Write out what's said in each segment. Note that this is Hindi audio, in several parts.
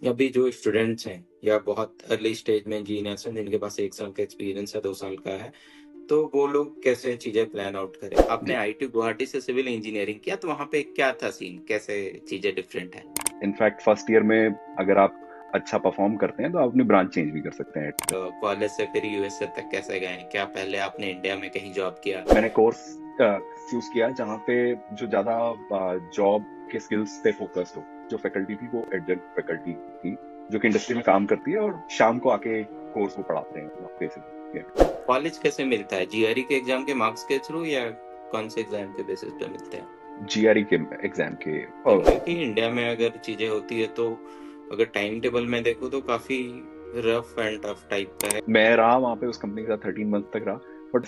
अभी जो स्टूडेंट्स हैं या बहुत अर्ली स्टेज में इंजीनियर्स हैं जिनके पास 1 साल का एक्सपीरियंस है, 2 साल का है, तो वो लोग कैसे चीज़ें प्लान आउट करें? आपने जी। आईटी गुवाहाटी से सिविल इंजीनियरिंग किया, तो वहाँ पे क्या था सीन? कैसे चीज़ें डिफरेंट हैं? इनफैक्ट फर्स्ट ईयर में अगर आप अच्छा परफॉर्म करते हैं तो आप अपनी ब्रांच चेंज भी कर सकते हैं। तो कॉलेज से फिर यूएसए तक कैसे गए? क्या पहले आपने इंडिया में कहीं जॉब किया? मैंने कोर्स चूज किया जहाँ पे जो ज्यादा जॉब के स्किल्स पे फोकस्ड हो। जो फैकल्टी थी वो एडजंक्ट फैकल्टी थी जो कि इंडस्ट्री में काम करती है और शाम को आके कोर्स वो पढ़ाते हैं बेसिकली। कॉलेज कैसे मिलता है? जीआरई के एग्जाम के मार्क्स के थ्रू या कौन से एग्जाम के बेसिस पे मिलते हैं? जीआरई के एग्जाम के और क्योंकि इंडिया में अगर चीजें होती है तो अगर टाइम टेबल में देखो तो काफी रफ एंड टफ टाइप का है। मैं रहा वहाँ पे उस कंपनी के साथ 13 मंथ तक रहा। बट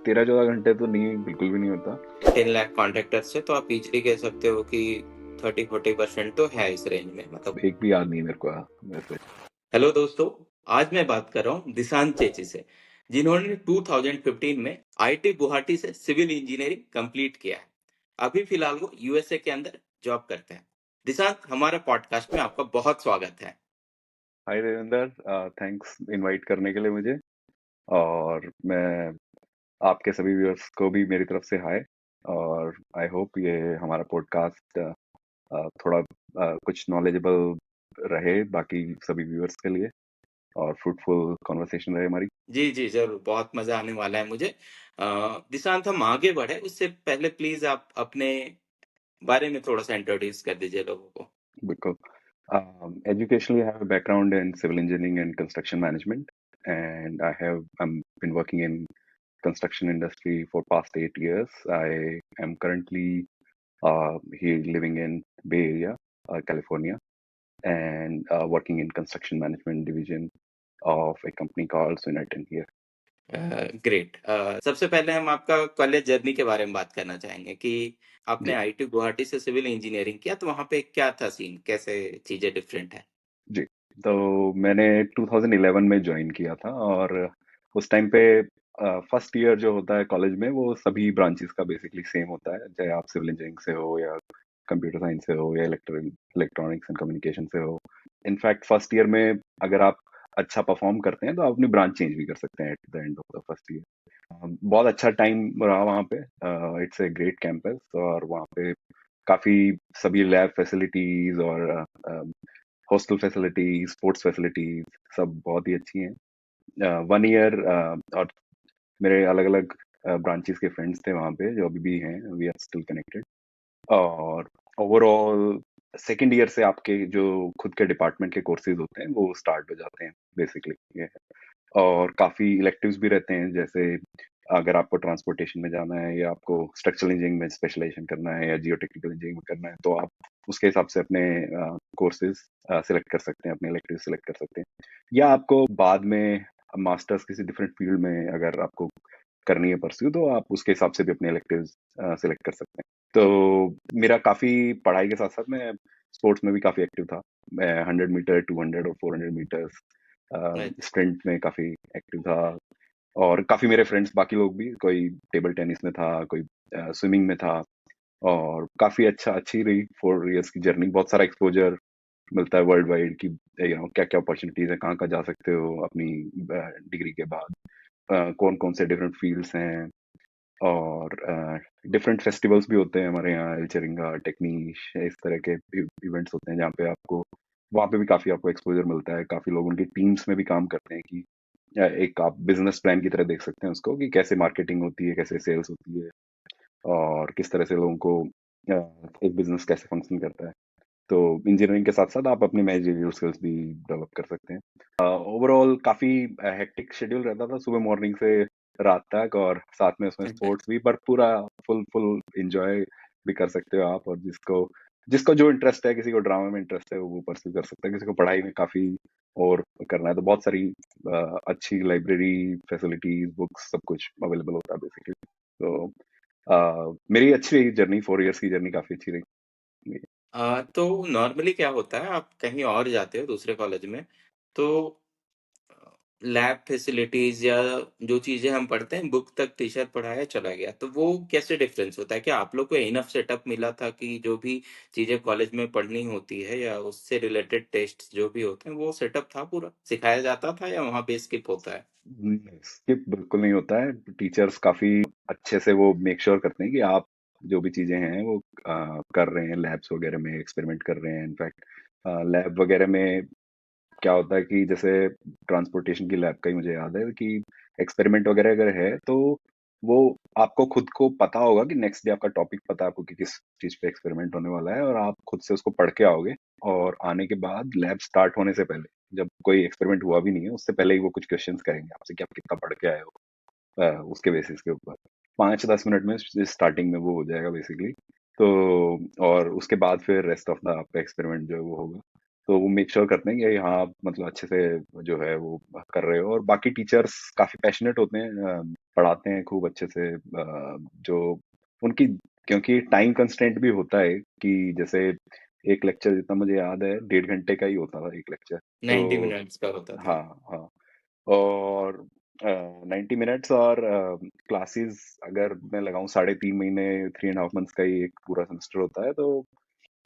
13-14 घंटे तो नहीं, बिल्कुल भी नहीं होता। 10 लाख कॉन्ट्रैक्टर से तो आप इजीली कह सकते हो कि 30-40% तो है इस रेंज में, मतलब। एक भी याद नहीं मेरे को वैसे। हेलो दोस्तों, आज मैं बात कर रहा हूँ दिशांत चेची से, जिन्होंने 2015 में आईटी गुवाहाटी से सिविल इंजीनियरिंग कंप्लीट किया है। अभी फिलहाल वो यूएसए के अंदर जॉब करते हैं। दिशांत, हमारे पॉडकास्ट में आपका बहुत स्वागत है। हाय देवेंद्र, थैंक्स इनवाइट करने के लिए मुझे। और मैं आपके सभी व्यूअर्स को भी मेरी तरफ से हाय। और आई होप ये हमारा पॉडकास्ट थोड़ा कुछ नॉलेजेबल रहे बाकी सभी व्यूअर्स के लिए, और फ्रूटफुल कॉन्वर्सेशन रहे हमारी। जी जी, जरूर, बहुत मजा आने वाला है मुझे। दिशांत, हम आगे बढ़े उससे पहले प्लीज आप अपने बारे में थोड़ा सा इंट्रोड्यूस कर दीजिए लोगों को। बिल्कुल। Educationally, I have a background in civil engineering and construction management, and I'm been working in construction industry for past 8 years. I am currently here living in Bay Area, California, and working in construction management division of a company called Swinnerton here. Great. सबसे पहले हम आपका कॉलेज जर्नी के बारे में बात करना चाहेंगे कि आपने जी। आईटी गुवाहाटी से सिविल इंजीनियरिंग किया, तो वहाँ पे क्या था सीन? कैसे चीजें डिफरेंट है? जी। तो मैंने 2011 में ज्वाइन किया था, और उस टाइम पे फर्स्ट ईयर जो होता है कॉलेज में वो सभी ब्रांचेस का बेसिकली सेम होता है, चाहे आप सिविल इंजीनियरिंग से हो या कंप्यूटर साइंस से हो या इलेक्ट्रॉनिक्स एंड कम्युनिकेशन से हो। इनफैक्ट फर्स्ट ईयर में अगर आप अच्छा परफॉर्म करते हैं तो आप अपनी ब्रांच चेंज भी कर सकते हैं at the end of the first year. बहुत अच्छा टाइम रहा वहाँ पे। इट्स ए ग्रेट कैंपस, और वहाँ पे काफी सभी लैब फैसिलिटीज और हॉस्टल फैसिलिटीज, स्पोर्ट्स फैसिलिटीज सब बहुत ही अच्छी हैं। 1 ईयर और मेरे अलग अलग ब्रांचेस के फ्रेंड्स थे वहाँ पे जो अभी भी हैं, वी आर स्टिल कनेक्टेड। और ओवरऑल सेकेंड ईयर से आपके जो खुद के डिपार्टमेंट के कोर्सेज होते हैं वो स्टार्ट हो जाते हैं बेसिकली ये। और काफी इलेक्टिव्स भी रहते हैं, जैसे अगर आपको ट्रांसपोर्टेशन में जाना है या आपको स्ट्रक्चरल इंजीनियरिंग में स्पेशलाइजेशन करना है या जियो टेक्निकल इंजीनियरिंग में करना है तो आप उसके हिसाब से अपने कोर्सेज सिलेक्ट कर सकते हैं, अपने इलेक्टिव सिलेक्ट कर सकते हैं। या आपको बाद में मास्टर्स किसी डिफरेंट फील्ड में अगर आपको करनी है परस्यू तो आप उसके हिसाब से भी अपने इलेक्टिव सिलेक्ट कर सकते हैं। तो मेरा काफी पढ़ाई के साथ साथ मैं स्पोर्ट्स में भी काफी एक्टिव था। मैं 100 मीटर, 200 और 400 मीटर्स अच्छा। स्प्रिंट में काफी एक्टिव था। और काफी मेरे फ्रेंड्स बाकी लोग भी, कोई टेबल टेनिस में था, कोई स्विमिंग में था। और काफी अच्छी रही 4 इयर्स की जर्नी। बहुत सारा एक्सपोजर मिलता है वर्ल्ड वाइड की क्या क्या अपॉर्चुनिटीज है, कहाँ कहाँ जा सकते हो अपनी डिग्री के बाद, कौन कौन से डिफरेंट फील्ड्स हैं। और डिफरेंट फेस्टिवल्स भी होते हैं हमारे यहाँ, एल्चरिंगा, टेक्नीश, इस तरह के इवेंट्स होते हैं जहाँ पे आपको वहाँ पे भी काफी आपको एक्सपोजर मिलता है। काफी लोग उनकी टीम्स में भी काम करते हैं कि एक आप बिजनेस प्लान की तरह देख सकते हैं उसको, कि कैसे मार्केटिंग होती है, कैसे सेल्स होती है, और किस तरह से लोगों को एक बिजनेस कैसे फंक्शन करता है। तो इंजीनियरिंग के साथ साथ आप अपनी मैनेजरियल स्किल्स भी डेवलप कर सकते हैं। ओवरऑल काफी हेक्टिक शेड्यूल रहता था सुबह मॉर्निंग से रात तक, और साथ में उसमें स्पोर्ट्स भी, पर पूरा फुल फुल एंजॉय भी कर सकते हो आप। और जिसको जिसको जो इंटरेस्ट है, किसी को ड्रामा में इंटरेस्ट है वो परस्यू कर सकता है, किसी को पढ़ाई में काफी और करना है तो बहुत सारी अच्छी लाइब्रेरी फैसिलिटीज, बुक्स, सब कुछ अवेलेबल होता है बेसिकली। तो मेरी अच्छी रही जर्नी, 4 इयर्स की जर्नी काफी अच्छी रही। तो नॉर्मली क्या होता है, आप कहीं और जाते हो दूसरे कॉलेज में, तो लैब फैसिलिटीज या जो चीजें हम पढ़ते हैं बुक तक टीचर पढ़ाया चला गया, तो वो कैसे डिफरेंस होता है? क्या आप लोग को इनफ सेटअप मिला था कि जो भी चीजें कॉलेज में पढ़नी होती है या उससे रिलेटेड टेस्ट जो भी होते हैं वो सेटअप था, पूरा सिखाया जाता था, या वहां पे स्किप होता है? स्किप बिल्कुल नहीं होता है। टीचर्स काफी अच्छे से वो मेक श्योर करते हैं कि आप जो भी चीजें हैं वो कर रहे हैं, लैब्स वगैरह में एक्सपेरिमेंट कर रहे हैं। इनफैक्ट लैब वगैरह में क्या होता है कि जैसे ट्रांसपोर्टेशन की लैब का ही मुझे याद है कि एक्सपेरिमेंट वगैरह अगर है तो वो आपको खुद को पता होगा कि नेक्स्ट डे आपका टॉपिक पता है आपको कि किस चीज पे एक्सपेरिमेंट होने वाला है, और आप खुद से उसको पढ़ के आओगे। और आने के बाद लैब स्टार्ट होने से पहले, जब कोई एक्सपेरिमेंट हुआ भी नहीं है उससे पहले ही वो कुछ क्वेश्चंस करेंगे आपसे कि आप कितना पढ़ के आए हो। उसके बेसिस के ऊपर 5-10 मिनट में स्टार्टिंग में वो हो जाएगा बेसिकली। तो और उसके बाद फिर रेस्ट ऑफ द आपका एक्सपेरिमेंट जो है वो होगा। तो वो मेक श्योर करते हैं कि हाँ आप मतलब अच्छे से जो है वो कर रहे हो। और बाकी टीचर्स काफी पैशनेट होते हैं, पढ़ाते हैं खूब अच्छे से। जो उनकी, क्योंकि टाइम कंस्ट्रेंट भी होता है कि जैसे एक लेक्चर जितना मुझे याद है 1.5 घंटे का ही होता था एक लेक्चर। 90 तो मिनट्स का होता था। हाँ, हाँ। और 90 मिनट्स, और क्लासेस अगर मैं लगाऊं 3.5 महीने, 3.5 मंथ्स का ही एक पूरा सेमेस्टर होता है। तो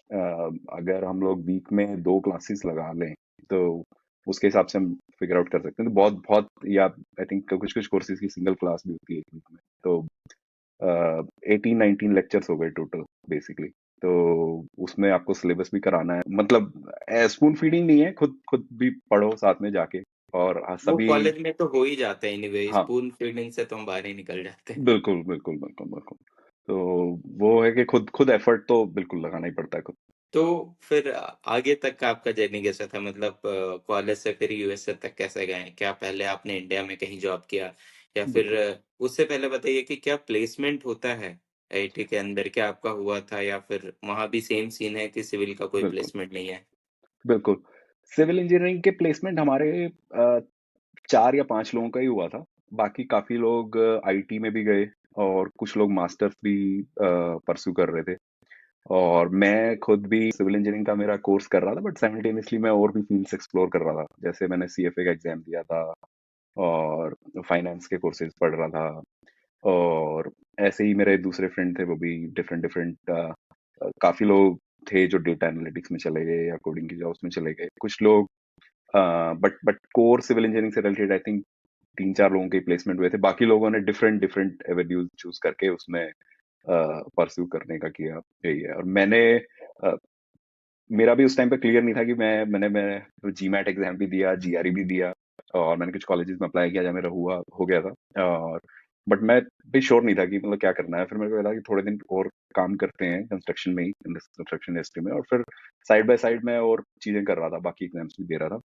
अ, अगर हम लोग वीक में 2 क्लासेस लगा लें तो उसके हिसाब से हम फिगर आउट कर सकते हैं। तो बहुत बहुत, या आई थिंक कुछ कुछ कोर्सेज की सिंगल क्लास भी होती है एक वीक में। तो 18-19 लेक्चर्स हो गए टोटल बेसिकली। तो उसमें आपको सिलेबस भी कराना है, मतलब स्पून फीडिंग नहीं है, खुद खुद भी पढ़ो साथ में जाके। और वो सभी, कॉलेज में तो हो ही जाता है एनीवे, हाँ, स्पून फीडिंग से तो हम बाहर ही निकल जाते हैं। बिल्कुल बिल्कुल बिल्कुल बिल्कुल। तो वो है कि खुद खुद एफर्ट तो बिल्कुल लगाना ही पड़ता है खुद। तो फिर आगे तक का आपका जर्नी कैसा था? मतलब कॉलेज से फिर यूएसए तक कैसे गए? क्या पहले आपने इंडिया में कहीं जॉब किया, या फिर बिल्कुल उससे पहले बताइए कि क्या प्लेसमेंट होता है आईआईटी के अंदर? क्या आपका हुआ था, या फिर वहां भी सेम सीन है कि सिविल का कोई बिल्कुल प्लेसमेंट नहीं है? बिल्कुल। सिविल इंजीनियरिंग के प्लेसमेंट हमारे 4 या 5 लोगों का ही हुआ था। बाकी काफी लोग आईटी में भी गए, और कुछ लोग मास्टर्स भी परस्यू कर रहे थे। और मैं खुद भी सिविल इंजीनियरिंग का मेरा कोर्स कर रहा था, बट साइमल्टेनियसली मैं और भी फील्ड्स एक्सप्लोर कर रहा था। जैसे मैंने सीएफए का एग्जाम दिया था, और फाइनेंस के कोर्सेज पढ़ रहा था। और ऐसे ही मेरे दूसरे फ्रेंड थे, वो भी डिफरेंट डिफरेंट, काफी लोग थे जो डेटा एनालिटिक्स में चले गए या कोडिंग की जॉब्स में चले गए। कुछ लोग बट कोर सिविल इंजीनियरिंग से रिलेटेड आई थिंक 3-4 लोगों के प्लेसमेंट हुए थे। बाकी लोगों ने डिफरेंट डिफरेंट एवेन्यूज चूज करके उसमें परस्यू करने का किया। यही है। और अ, मेरा भी उस टाइम पे क्लियर नहीं था कि मैंने जीमैट एग्जाम भी दिया, जीआरई भी दिया, और मैंने कुछ कॉलेजेस में अप्लाई किया जहाँ मेरा हुआ हो गया था। और बट मैं भी श्योर नहीं था कि मतलब क्या करना है। फिर मेरे को लगा कि थोड़े दिन और काम करते हैं कंस्ट्रक्शन में ही, कंस्ट्रक्शन इंडस्ट्री में। और फिर साइड बाय साइड मैं और चीजें कर रहा था, बाकी एग्जाम्स भी दे रहा था।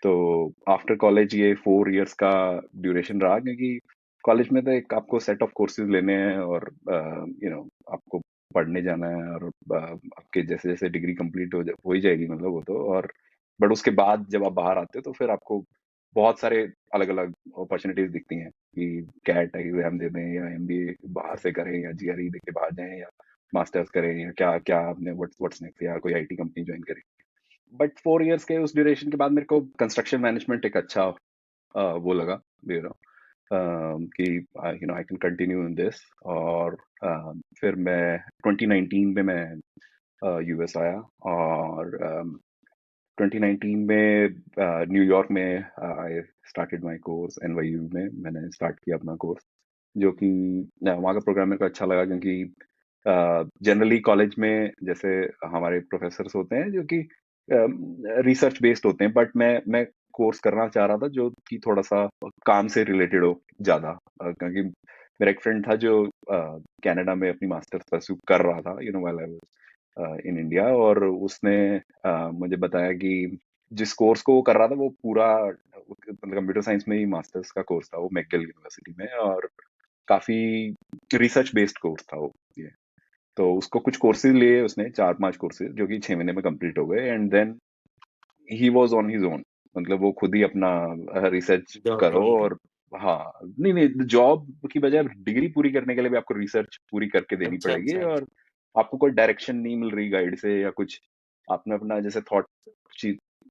तो आफ्टर कॉलेज ये 4 इयर्स का ड्यूरेशन रहा, क्योंकि कॉलेज में तो एक आपको सेट ऑफ कोर्सेज लेने हैं, और आपको पढ़ने जाना है। और आपके जैसे जैसे डिग्री कंप्लीट हो ही जाएगी, मतलब वो तो। और बट उसके बाद जब आप बाहर आते हो तो फिर आपको बहुत सारे अलग अलग अपॉर्चुनिटीज दिखती हैं कि कैट एग्जाम दे दें, या एमबीए बाहर से करें, या जीआरई दे के बाहर जाएं, या मास्टर्स करें, या क्या क्या आपने व्हाट्स नेक्स्ट, या कोई आईटी कंपनी ज्वाइन करें। बट 4 इयर्स के उस ड्यूरेशन के बाद मेरे को कंस्ट्रक्शन मैनेजमेंट एक अच्छा वो लगा, यू नो, कि I can continue in this. और फिर मैं 2019 में मैं यूएस आया। और 2019 में न्यूयॉर्क में I started my course. NYU में मैंने स्टार्ट किया अपना कोर्स, जो कि वहाँ का प्रोग्राम मेरे को अच्छा लगा, क्योंकि जनरली कॉलेज में जैसे हमारे प्रोफेसर्स होते हैं जो कि रिसर्च बेस्ड होते हैं, बट मैं कोर्स करना चाह रहा था जो कि थोड़ा सा काम से रिलेटेड हो ज्यादा। क्योंकि मेरा एक फ्रेंड था जो कनाडा में अपनी मास्टर्स परस्यू कर रहा था, while I was in India. और उसने मुझे बताया कि जिस कोर्स को वो कर रहा था वो पूरा मतलब कंप्यूटर साइंस में ही मास्टर्स का कोर्स था, वो मैकगिल यूनिवर्सिटी में। और काफी रिसर्च बेस्ड कोर्स था वो, ये। तो उसको कुछ कोर्सेज लिए उसने, 4-5 कोर्सेज, जो कि 6 महीने में कंप्लीट हो गए। And then he was on his own, मतलब वो खुद ही अपना रिसर्च जॉब करो। ढूंढ रहे। और हाँ, नहीं नहीं, जॉब की बजाय डिग्री पूरी करने के लिए भी आपको रिसर्च पूरी करके देनी अच्छा पड़ेगी। अच्छा और अच्छा। आपको कोई डायरेक्शन नहीं मिल रही गाइड से या कुछ, आपने अपना जैसे थॉट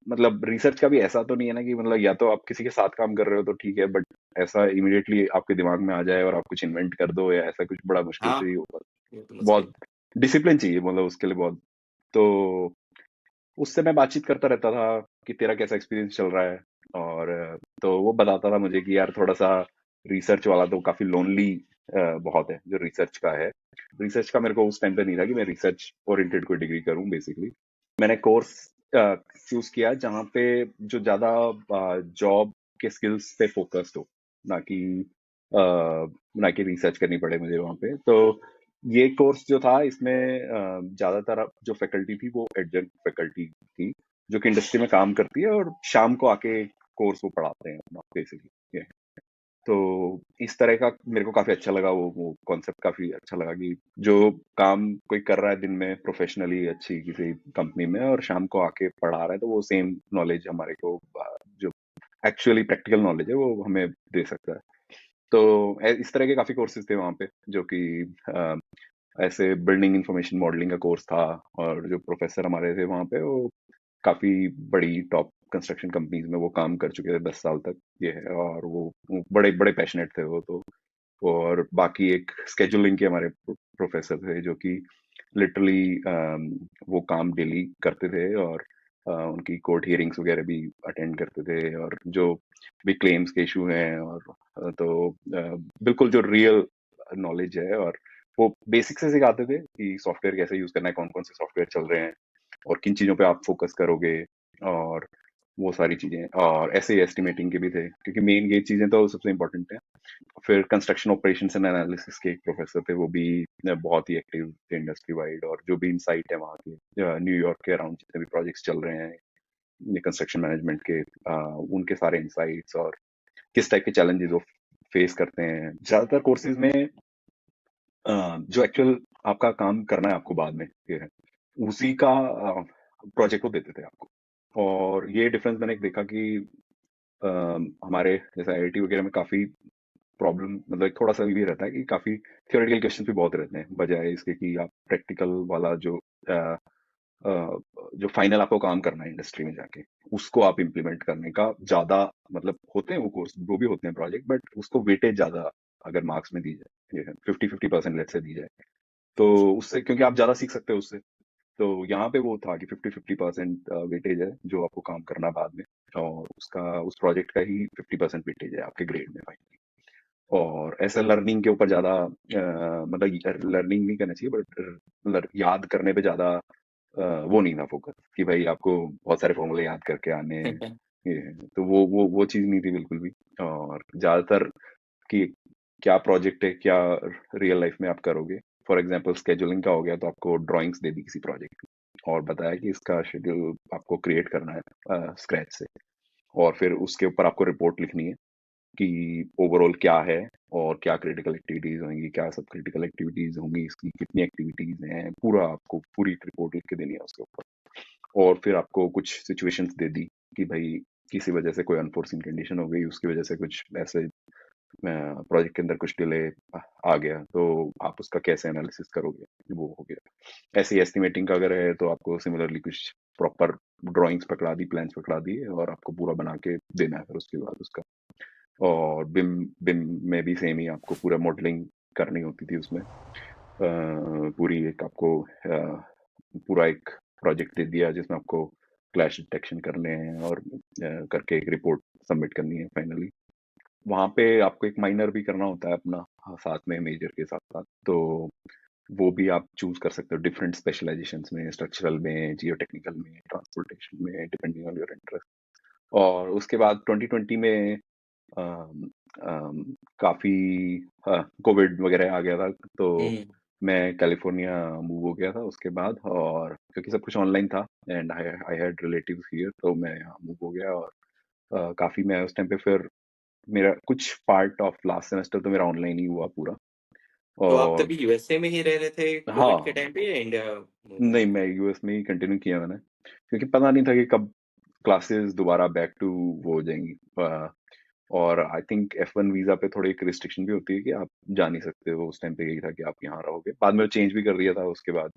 मतलब रिसर्च का भी ऐसा तो नहीं है ना कि मतलब या तो आप किसी के साथ काम कर रहे हो तो ठीक है, बट ऐसा इमीडिएटली आपके दिमाग में आ जाए और आप कुछ इन्वेंट कर दो या ऐसा कुछ बड़ा मुश्किल हाँ, से ही होगा। ये तो बहुत मुश्किल। डिसिप्लिन चाहिए मतलब उसके लिए बहुत। तो उससे मैं बातचीत करता रहता था कि तेरा कैसा एक्सपीरियंस चल रहा है। और तो वो बताता था मुझे कि यार थोड़ा सा रिसर्च वाला तो काफी लोनली बहुत है जो रिसर्च का है। रिसर्च का मेरे को उस टाइम पे नहीं था कि मैं रिसर्च ओरिएंटेड कोई डिग्री करूं बेसिकली। मैंने कोर्स चूज किया जहाँ पे जो ज्यादा जॉब के स्किल्स पे फोकस्ड हो, ना कि ना कि रिसर्च करनी पड़े मुझे वहाँ पे। तो ये कोर्स जो था इसमें ज्यादातर जो फैकल्टी थी वो एडजंक्ट फैकल्टी थी जो कि इंडस्ट्री में काम करती है और शाम को आके कोर्स वो पढ़ाते हैं अपना बेसिकली। तो इस तरह का मेरे को काफी अच्छा लगा, वो कॉन्सेप्ट काफी अच्छा लगा कि जो काम कोई कर रहा है दिन में प्रोफेशनली अच्छी किसी कंपनी में और शाम को आके पढ़ा रहा है, तो वो सेम नॉलेज हमारे को जो एक्चुअली प्रैक्टिकल नॉलेज है वो हमें दे सकता है। तो इस तरह के काफी कोर्सेज थे वहाँ पे जो कि अ, ऐसे बिल्डिंग इंफॉर्मेशन मॉडलिंग का कोर्स था। और जो प्रोफेसर हमारे थे वहाँ पे वो काफी बड़ी टॉप कंस्ट्रक्शन कंपनीज में वो काम कर चुके थे 10 साल तक ये है। और वो बड़े बड़े पैशनेट थे वो तो। और बाकी एक स्केजुलिंग के हमारे प्रोफेसर थे जो कि लिटरली वो काम डेली करते थे और उनकी कोर्ट हियरिंग्स वगैरह भी अटेंड करते थे। और जो भी क्लेम्स के इशू हैं और बिल्कुल जो रियल नॉलेज है। और वो बेसिक से सिखाते थे कि सॉफ्टवेयर कैसे यूज करना है, कौन कौन से सॉफ्टवेयर चल रहे हैं और किन चीजों पे आप फोकस करोगे और वो सारी चीजें। और ऐसे एस्टिमेटिंग के भी थे क्योंकि मेन ये चीजें तो सबसे इंपॉर्टेंट है। फिर कंस्ट्रक्शन ऑपरेशंस एंड एनालिसिस के एक प्रोफेसर थे, वो भी बहुत ही एक्टिव थे इंडस्ट्री वाइड। और जो भी इंसाइट है वहाँ के न्यूयॉर्क के अराउंड जितने भी प्रोजेक्ट्स चल रहे हैं ये कंस्ट्रक्शन मैनेजमेंट के, उनके सारे इंसाइट्स और किस टाइप के चैलेंजेस वो फेस करते हैं। ज्यादातर कोर्सेज में जो एक्चुअल आपका काम करना है आपको बाद में ये है उसी का प्रोजेक्ट वो देते थे आपको। और ये डिफरेंस मैंने देखा कि हमारे जैसे आईआईटी वगैरह में काफी प्रॉब्लम मतलब थोड़ा सा ये रहता है कि काफी थियोरेटिकल क्वेश्चन भी बहुत रहते हैं बजाय इसके कि आप प्रैक्टिकल वाला अ, जो फाइनल आपको काम करना है इंडस्ट्री में जाके उसको आप इम्प्लीमेंट करने का ज्यादा मतलब होते हैं वो कोर्स वो भी होते हैं प्रोजेक्ट, बट उसको वेटेज ज्यादा अगर मार्क्स में दी जाए 50-50% लेट से दी जाए तो अच्छा। उससे क्योंकि आप ज्यादा सीख सकते हो उससे। तो यहाँ पे वो था कि 50-50% वेटेज है जो आपको काम करना बाद में। और उसका उस प्रोजेक्ट का ही 50% वेटेज है आपके ग्रेड में फाइनली। और ऐसे लर्निंग के ऊपर ज्यादा मतलब लर्निंग नहीं करना चाहिए बट याद करने पे ज्यादा वो नहीं था फोकस कि भाई आपको बहुत सारे फॉर्मूले याद करके आने हैं। ये तो वो चीज नहीं थी बिल्कुल भी। और ज्यादातर कि क्या प्रोजेक्ट है क्या रियल लाइफ में आप करोगे। फॉर एग्जांपल स्केजुलिंग का हो गया तो आपको ड्राइंग्स दे दी किसी प्रोजेक्ट की और बताया कि इसका शेड्यूल आपको क्रिएट करना है स्क्रैच से। और फिर उसके ऊपर आपको रिपोर्ट लिखनी है कि ओवरऑल क्या है और क्या क्रिटिकल एक्टिविटीज होंगी, क्या सब क्रिटिकल एक्टिविटीज होंगी, इसकी कितनी एक्टिविटीज हैं, पूरा आपको पूरी रिपोर्ट लिख के देनी है उसके ऊपर। और फिर आपको कुछ सिचुएशंस दे दी कि भाई किसी वजह से कोई अनफोर्सिन कंडीशन हो गई, उसकी वजह से कुछ ऐसे प्रोजेक्ट के अंदर कुछ डिले आ गया तो आप उसका कैसे एनालिसिस करोगे, वो हो गया। ऐसे एस्टिमेटिंग का अगर है तो आपको सिमिलरली कुछ प्रॉपर ड्राइंग्स पकड़ा दी, प्लान्स पकड़ा दिए और आपको पूरा बना के देना है फिर उसके बाद उसका। और बिम बिम में भी सेम ही आपको पूरा मॉडलिंग करनी होती थी उसमें। पूरी एक आपको पूरा एक प्रोजेक्ट दे दिया जिसमें आपको क्लैश डिटेक्शन करने हैं और करके एक रिपोर्ट सबमिट करनी है फाइनली। वहाँ पे आपको एक माइनर भी करना होता है अपना, साथ में मेजर के साथ साथ। तो वो भी आप चूज कर सकते हो डिफरेंट स्पेशलाइजेशंस में, स्ट्रक्चरल में, जियो टेक्निकल में, ट्रांसपोर्टेशन में, डिपेंडिंग ऑन योर इंटरेस्ट। और उसके बाद 2020 में अम, अम, काफी कोविड वगैरह आ गया था तो हम्म। मैं कैलिफोर्निया मूव हो गया था उसके बाद। और क्योंकि सब कुछ ऑनलाइन था and I had relatives here तो मैं यहाँ मूव हो गया। और काफी मैं उस टाइम पे फिर मेरा कुछ पार्ट ऑफ लास्ट सेमेस्टर तो मेरा ऑनलाइन ही हुआ पूरा। तो आप और तभी यूएसए में ही रह रहे थे कोविड के हाँ, टाइम पे या इंडिया मूव हुए नहीं थे? मैं यूएस में ही कंटिन्यू किया मैंने क्योंकि पता नहीं था कि कब क्लासेस दोबारा बैक टू वो हो जाएंगी। और आई थिंक F1 वीजा पे थोड़ी एक रिस्ट्रिक्शन भी होती है कि आप जा नहीं सकते हो। उस टाइम पे यही था कि आप यहाँ रहोगे, बाद में चेंज भी कर दिया था उसके बाद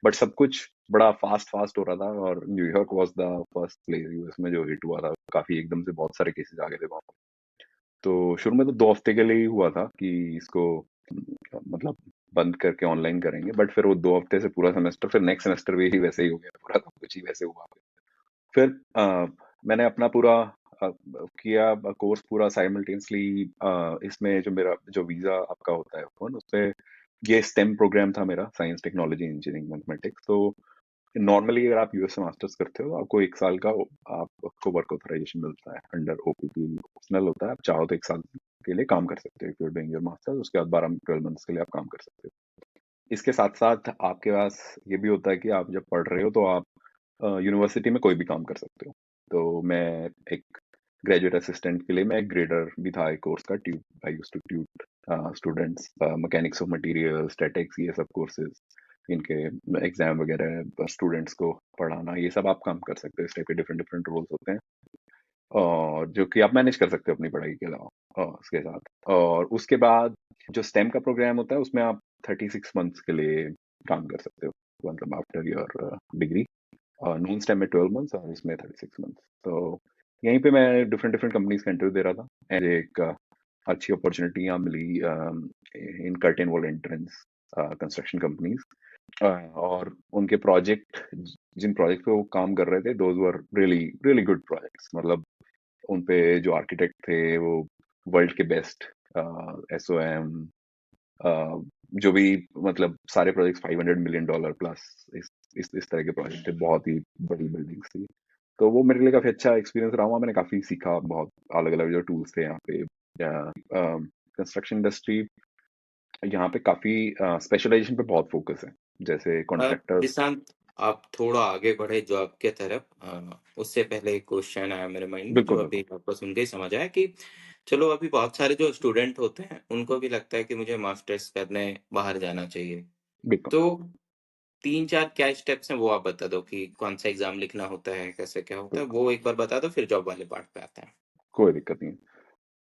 बट सब कुछ बड़ा फास्ट फास्ट हो रहा था, और New York was the first place US में जो हिट हुआ था, काफी एकदम से बहुत सारे केसेस आ गए थे वहाँ पे। तो शुरू में तो 2 हफ्ते के लिए ही हुआ था कि इसको मतलब बंद करके ऑनलाइन करेंगे, बट फिर वो 2 हफ्ते से पूरा सेमेस्टर, फिर नेक्स्ट सेमेस्टर भी वैसे ही हो गया, पूरा सब कुछ ही वैसे हुआ। फिर मैंने अपना पूरा किया कोर्स पूरा साइमल्टेनियसली। इसमें जो मेरा जो वीजा आपका होता है फोन उस पे, ये स्टेम प्रोग्राम था मेरा, साइंस टेक्नोलॉजी इंजीनियरिंग मैथमेटिक्स। तो नॉर्मली अगर आप यूएस से मास्टर्स करते हो तो आपको 1 साल का आपको वर्क ऑथराइजेशन मिलता है अंडर ओपीटी, ऑप्शनल होता है। आप चाहो तो 1 साल के लिए काम कर सकते हो, फिर डूइंग योर मास्टर्स उसके बाद 12-12 मंथ्स के लिए आप काम कर सकते हो। इसके साथ साथ आपके पास ये भी होता है कि आप जब पढ़ रहे हो तो आप यूनिवर्सिटी में कोई भी काम कर सकते हो। तो मैं एक ग्रेजुएट असिस्टेंट के लिए मैं एक ग्रेडर भी था एक कोर्स का, tute I used to tute students, mechanics of material, statics, ये सब कोर्सेज, इनके एग्जाम वगैरह, स्टूडेंट्स को पढ़ाना, ये सब आप काम कर सकते हो। इस टाइप के डिफरेंट डिफरेंट रोल्स होते हैं, और जो कि आप मैनेज कर सकते हो अपनी पढ़ाई के अलावा उसके साथ। और उसके बाद जो स्टेम का प्रोग्राम होता है उसमें आप 36 मंथ्स के लिए काम कर सकते हो, मतलब after your degree. Non stem में 12 मंथ्स और इसमें 36 मंथ्स। तो यहीं पे मैं डिफरेंट डिफरेंट कंपनीज का इंटरव्यू दे रहा था, एंड एक अच्छी अपॉर्चुनिटी यहाँ मिली in curtain wall entrance construction companies. और उनके प्रोजेक्ट, जिन प्रोजेक्ट पे वो काम कर रहे थे, those were really really good projects. मतलब उन पे जो आर्किटेक्ट थे वो वर्ल्ड के बेस्ट, एसओएम, जो भी, मतलब सारे प्रोजेक्ट्स $500 million प्लस, इस तरह के प्रोजेक्ट थे, बहुत ही बड़ी बिल्डिंग्स थी। तो वो मेरे लिए काफी अच्छा एक्सपीरियंस रहा। वहाँ मैंने काफी सीखा, बहुत अलग अलग जो टूल्स थे यहाँ पे। कंस्ट्रक्शन इंडस्ट्री यहाँ पे काफी स्पेशलाइजेशन पे बहुत फोकस है, जैसे कॉन्ट्रैक्टर्स। दिशांत, आप थोड़ा आगे बढ़े जॉब के तरफ, उससे पहले एक क्वेश्चन आया मेरे माइंड में, जो बिल्कुल अभी बिल्कुल आपको सुन के ही समझ आया कि चलो, अभी बहुत सारे जो स्टूडेंट होते हैं उनको भी लगता है कि मुझे मास्टर्स करने बाहर जाना चाहिए। बिल्कुल। तो 3-4 क्या स्टेप्स हैं वो आप बता दो, कि कौन सा एग्जाम लिखना होता है, कैसे क्या होता है, बिल्कुल वो एक बार बता दो, फिर जॉब वाले पार्ट पे आते हैं। कोई दिक्कत नहीं है।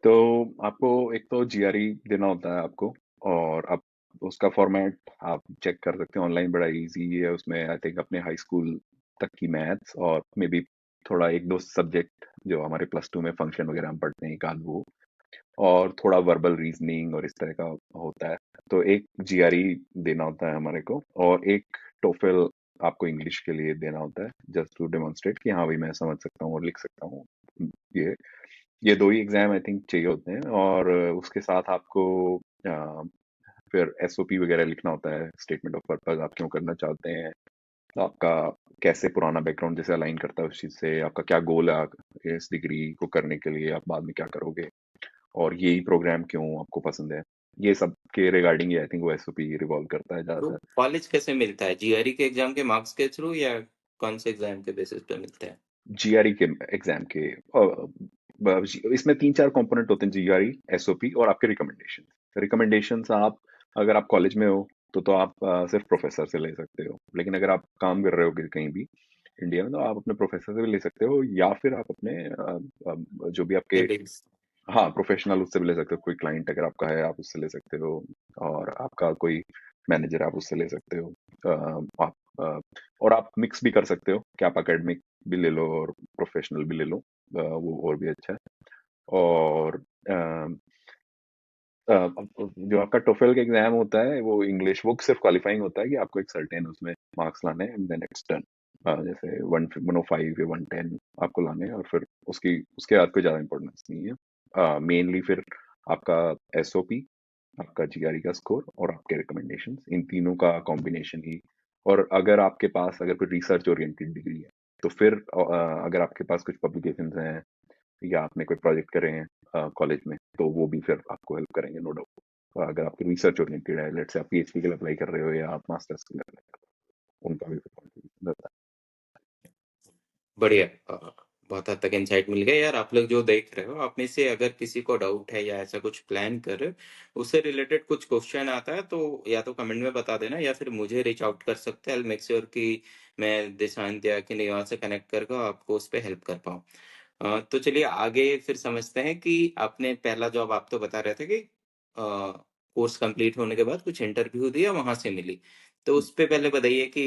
तो आपको एक तो जीआरई देना होता है आपको, और आप उसका फॉर्मेट आप चेक कर सकते हैं ऑनलाइन, बड़ा इजी है। उसमें आई थिंक अपने हाई स्कूल तक की मैथ्स और मे बी थोड़ा एक दो सब्जेक्ट जो हमारे +2 में फंक्शन वगैरह हम पढ़ते हैं, एक आध वो, और थोड़ा वर्बल रीजनिंग और इस तरह का होता है। तो एक जीआरई देना होता है हमारे को, और एक टोफल आपको इंग्लिश के लिए देना होता है, जस्ट टू डेमोन्स्ट्रेट कि हाँ भाई मैं समझ सकता हूँ और लिख सकता हूँ। ये ये दो ही एग्जाम आई थिंक चाहिए होते हैं। और उसके साथ आपको अ, फिर एसओपी वगैरह लिखना होता है, स्टेटमेंट ऑफ पर्पस, आप क्यों करना चाहते हैं, आपका कैसे पुराना बैकग्राउंड जैसे अलाइन करता है उस चीज से, आपका क्या गोल है इस डिग्री को करने के लिए, आप बाद में क्या करोगे, और यही प्रोग्राम क्यों आपको पसंद है। ये सब के रिगार्डिंग आई थिंक वो एसओपी रिवॉल्व करता है तो ज्यादातर। कॉलेज कैसे मिलता है, जीआरई के एग्जाम के मार्क्स के थ्रू, या कौन से एग्जाम के बेसिस पे मिलता है? जीआरई के एग्जाम के इसमें 3-4 कंपोनेंट होते हैं, जीआरई, एसओपी और आपके रिकमेंडेशन। रिकमेंडेशंस आप, अगर आप कॉलेज में हो तो आप सिर्फ प्रोफेसर से ले सकते हो, लेकिन अगर आप काम कर रहे हो कहीं भी इंडिया में तो आप अपने प्रोफेसर से भी ले सकते हो, या फिर आप अपने जो भी आपके, सिविल्स। हाँ प्रोफेशनल, उससे भी ले सकते हो। कोई क्लाइंट अगर आपका है आप उससे ले सकते हो, और आपका कोई मैनेजर आप उससे ले सकते हो। आप और आप मिक्स भी कर सकते हो कि आप एकेडमिक भी ले लो और प्रोफेशनल भी ले लो, वो और भी अच्छा है। और जो आपका टोफेल का एग्जाम होता है वो इंग्लिश, वो सिर्फ क्वालिफाइंग होता है कि आपको एक सर्टेन उसमें मार्क्स लाने हैं, एंड देन इट्स डन। जैसे 105 या 110 आपको लाने हैं, और फिर उसकी उसके बाद कोई ज़्यादा इंपॉर्टेंस नहीं है। मेनली फिर आपका एसओपी, आपका जीआरई का स्कोर और आपके रिकमेंडेशंस, इन तीनों का कॉम्बिनेशन ही। और अगर आपके पास अगर कोई रिसर्च ओरिएंटेड डिग्री है तो फिर अगर आपके पास कुछ पब्लिकेशंस हैं या आपने कोई प्रोजेक्ट करे हैं कॉलेज में, तो वो भी फिर आपको हेल्प करेंगे, नो डाउट। अगर आपकी रिसर्च ओरिएंटेड है, लेट्स से आप पीएचडी के लिए अप्लाई कर रहे हो या आप मास्टर्स के लिए अप्लाई कर रहे हो, उनका भी contribution रहता बढ़िया। बहुत हद तक इंसाइट मिल गया यार। आप लोग जो देख रहे हो, आप में से अगर किसी को डाउट है या ऐसा कुछ प्लान कर रहे हो, उससे रिलेटेड कुछ क्वेश्चन आता है, तो या तो कमेंट में बता देना, या फिर मुझे रीच आउट कर सकते हैं। आई मेक श्योर कि मैं दिशांत या कि निवास से कनेक्ट करके आपको उस पर हेल्प कर पाऊँ। तो चलिए आगे फिर समझते हैं कि आपने पहला जॉब, आप तो बता रहे थे कि कोर्स कंप्लीट होने के बाद कुछ इंटरव्यू दिया, वहां से मिली। तो उस पे पहले बताइए कि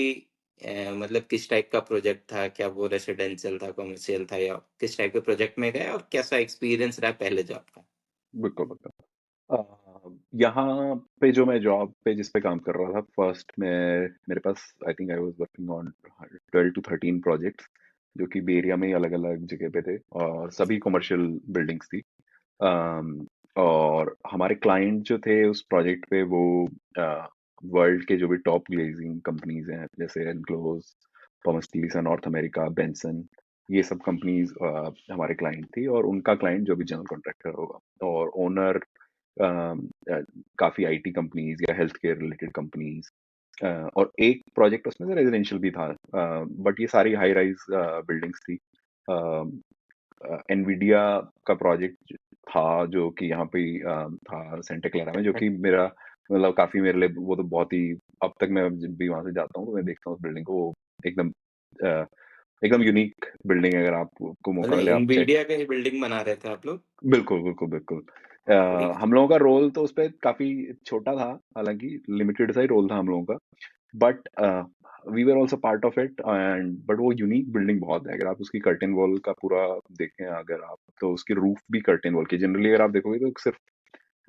मतलब किस टाइप का प्रोजेक्ट था, क्या वो रेसिडेंशियल था, कमर्शियल था, या किस टाइप के प्रोजेक्ट में गए और कैसा एक्सपीरियंस रहा पहले जॉब का। बिल्कुल बिल्कुल। यहाँ पे जो मैं जॉब पे जिस पे काम कर रहा था, फर्स्ट में मेरे पास I think I was working on 12 to 13 projects, जो कि बे एरिया में अलग अलग जगह पे थे और सभी कमर्शियल बिल्डिंग्स थी। अम, और हमारे क्लाइंट जो थे उस प्रोजेक्ट पे वो वर्ल्ड के जो भी टॉप ग्लेजिंग कंपनीज हैं, जैसे एनक्लोज, थॉमस टीसन, नॉर्थ अमेरिका, बेंसन, ये सब कंपनीज हमारे क्लाइंट थी। और उनका क्लाइंट जो भी जनरल कॉन्ट्रैक्टर होगा, और ओनर काफी आईटी कंपनीज या हेल्थ केयर रिलेटेड कंपनीज। और एक प्रोजेक्ट उसमें से रेजिडेंशियल भी था, बट ये सारी हाई राइज बिल्डिंग्स थी। एनवीडिया का प्रोजेक्ट था जो कि यहाँ पे था सेंटा क्लारा में, जो कि मेरा मतलब काफी मेरे लिए वो तो बहुत ही, अब तक मैं जब भी वहां से जाता हूँ तो मैं देखता हूँ उस बिल्डिंग को, वो एकदम अ, एकदम यूनिक बिल्डिंग है। अगर आपको मौका मतलब मिले आप चेक। इनवीडिया के बिल्डिंग बना रहे थे आप लोग। बिल्कुल बिल्कुल बिल्कुल। बढ़िया। हम लोगों का रोल तो उस पे काफी छोटा था, हालांकि लिमिटेड सा ही रोल था हम लोगों का, but we were also part of it. And but वो यूनिक बिल्डिंग बहुत है। अगर आप उसकी कर्टेन वॉल का पूरा देखें, अगर आप, तो उसकी रूफ भी कर्टेन वॉल की, जनरली अगर आप देखोगे तो सिर्फ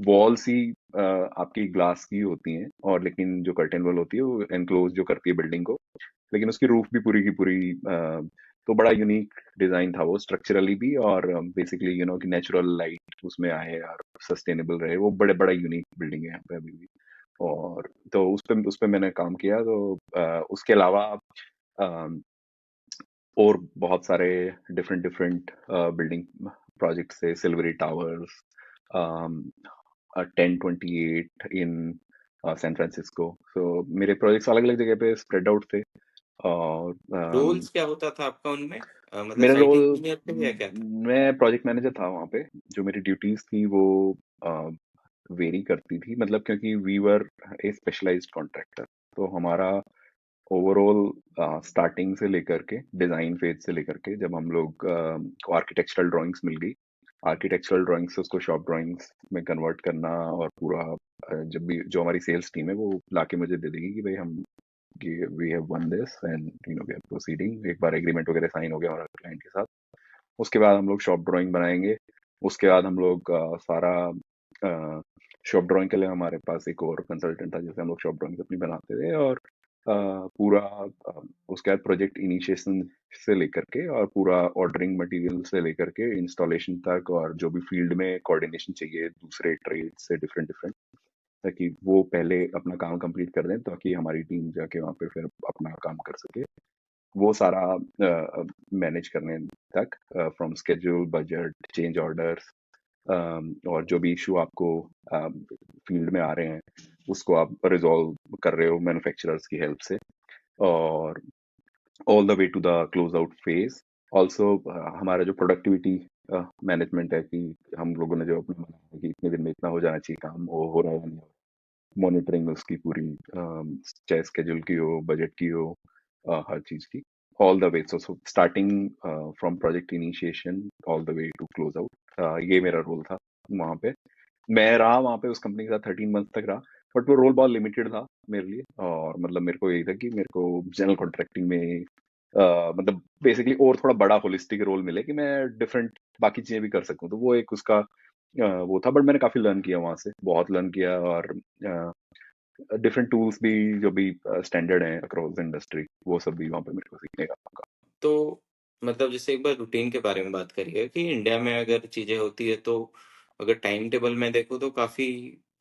वॉल्स ही आपकी ग्लास की होती हैं, और लेकिन जो कर्टेन वॉल होती है वो एनक्लोज जो करती है बिल्डिंग को, लेकिन उसकी रूफ भी पूरी की पूरी तो बड़ा यूनिक डिजाइन था वो, स्ट्रक्चरली भी, और बेसिकली कि नेचुरल लाइट उसमें आए और सस्टेनेबल रहे। वो बड़े बड़ा यूनिक बिल्डिंग है यहाँ पे अभी भी। और तो उस पे मैंने काम किया। तो उसके अलावा अम, और बहुत सारे डिफरेंट डिफरेंट बिल्डिंग प्रोजेक्ट्स थे, Silvery Towers, 1028 in San Francisco. So मेरे प्रोजेक्ट्स अलग अलग जगह पे स्प्रेड आउट थे। और रोल्स क्या होता था आपका उनमें, मतलब मेरा साइट रोल, इंजीनियर थे या क्या था। मैं प्रोजेक्ट मैनेजर था वहाँ पे। जो मेरी ड्यूटीज थी वो वेरी करती थी, मतलब क्योंकि we were a specialised contractor. तो हमारा ओवरऑल स्टार्टिंग से लेकर के डिजाइन फेज से लेकर के, जब हम लोग को आर्किटेक्चरल ड्राइंग्स मिल गई, आर्किटेक्चरल ड्राइंग्स से उसको शॉप ड्राइंग्स में कन्वर्ट करना, और पूरा जब भी जो हमारी सेल्स टीम है वो लाके मुझे दे देगी कि भाई हम, कि we have won this and we are proceeding. एक बार एग्रीमेंट वगैरह साइन हो गया हमारा क्लाइंट के साथ, उसके बाद हम लोग शॉप ड्राइंग बनाएंगे। उसके बाद हम लोग सारा शॉप ड्राइंग के लिए हमारे पास एक और कंसल्टेंट था, जिससे हम लोग शॉप ड्राइंग अपनी बनाते थे। और पूरा उसके बाद प्रोजेक्ट इनिशिएशन से लेकर के, और पूरा ऑर्डरिंग मटेरियल से लेकर के इंस्टॉलेशन तक, और जो भी फील्ड में कोऑर्डिनेशन चाहिए दूसरे ट्रेड से डिफरेंट डिफरेंट, ताकि वो पहले अपना काम कंप्लीट कर दें, ताकि हमारी टीम जाके वहाँ पे फिर अपना काम कर सके। वो सारा मैनेज करने तक, from schedule, budget, change orders, और जो भी इशू आपको फील्ड में आ रहे हैं उसको आप रिजॉल्व कर रहे हो मैन्युफैक्चरर्स की हेल्प से, और all the way to the close out phase. Also हमारा जो प्रोडक्टिविटी मैनेजमेंट है, कि हम लोगों ने जो अपना बनाया है कि इतने दिन में इतना हो जाना चाहिए काम, वो हो रहा है या नहीं, मॉनिटरिंग उसकी पूरी, चाहे स्केड्यूल की हो, बजट की हो, हर चीज की, all the way. So starting from project initiation all the way to close out, ये मेरा रोल था वहाँ पे। मैं रहा वहाँ पे उस कंपनी के साथ 13 मंथ तक रहा, बट वो रोल बहुत लिमिटेड था मेरे लिए। और मतलब मेरे को यही था कि मेरे को जनरल कॉन्ट्रैक्टिंग में मतलब बेसिकली और थोड़ा बड़ा होलिस्टिक रोल मिले, कि मैं डिफरेंट बाकी चीजें भी कर सकूं। तो वो एक उसका वो था। बट मैंने काफी लर्न किया वहां से, बहुत लर्न किया। और डिफरेंट टूल्स भी जो भी स्टैंडर्ड हैं अक्रॉस इंडस्ट्री, वो सब भी वहाँ पे मेरे को सीखने का मौका। तो मतलब जैसे एक बार रूटीन के बारे में बात करिए कि इंडिया में अगर चीजें होती है तो अगर टाइम टेबल में देखो तो काफी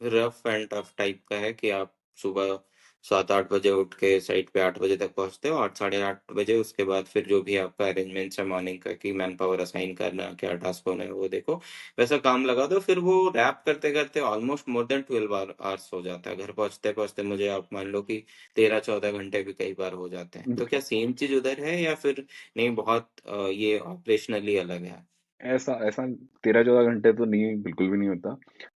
रफ एंड टफ टाइप का है कि आप सुबह 7-8 बजे उठ के साइट पे 8 बजे तक पहुंचते हो, 8 साढ़े 8 बजे। उसके बाद फिर जो भी आपका अरेंजमेंट है मॉर्निंग का, कि मैन पावर असाइन करना, क्या टास्क होना है वो देखो, वैसा काम लगा दो, फिर वो रैप करते करते ऑलमोस्ट मोर देन 12 आवर्स हो जाता है। घर पहुंचते पहुंचते मुझे आप मान लो कि 13-14 घंटे भी कई बार हो जाते हैं। तो क्या बिल्कुल। सेम चीज उधर है या फिर नहीं, बहुत ये ऑपरेशनली अलग है। ऐसा ऐसा 13-14 घंटे तो नहीं, बिल्कुल भी नहीं होता।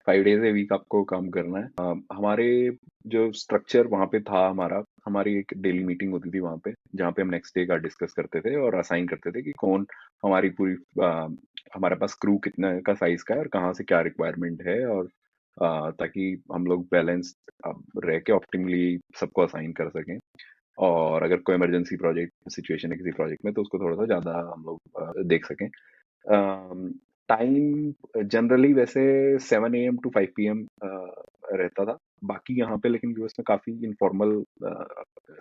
5 डेज ए वीक आपको काम करना है। हमारे जो स्ट्रक्चर वहाँ पे था, हमारी एक डेली मीटिंग होती थी वहाँ पे, जहाँ पे हम नेक्स्ट डे का डिस्कस करते थे और असाइन करते थे कि कौन हमारी पूरी हमारे पास क्रू कितना का साइज का है, और कहाँ से क्या रिक्वायरमेंट है, और ताकि हम लोग बैलेंस रह के ऑप्टिमली सबको असाइन कर सकें। और अगर कोई इमरजेंसी प्रोजेक्ट सिचुएशन है किसी प्रोजेक्ट में तो उसको थोड़ा सा ज़्यादा हम लोग देख सकें। टाइम जनरली वैसे 7 AM to 5 PM रहता था। बाकी यहाँ पे लेकिन यूएस में काफ़ी इनफॉर्मल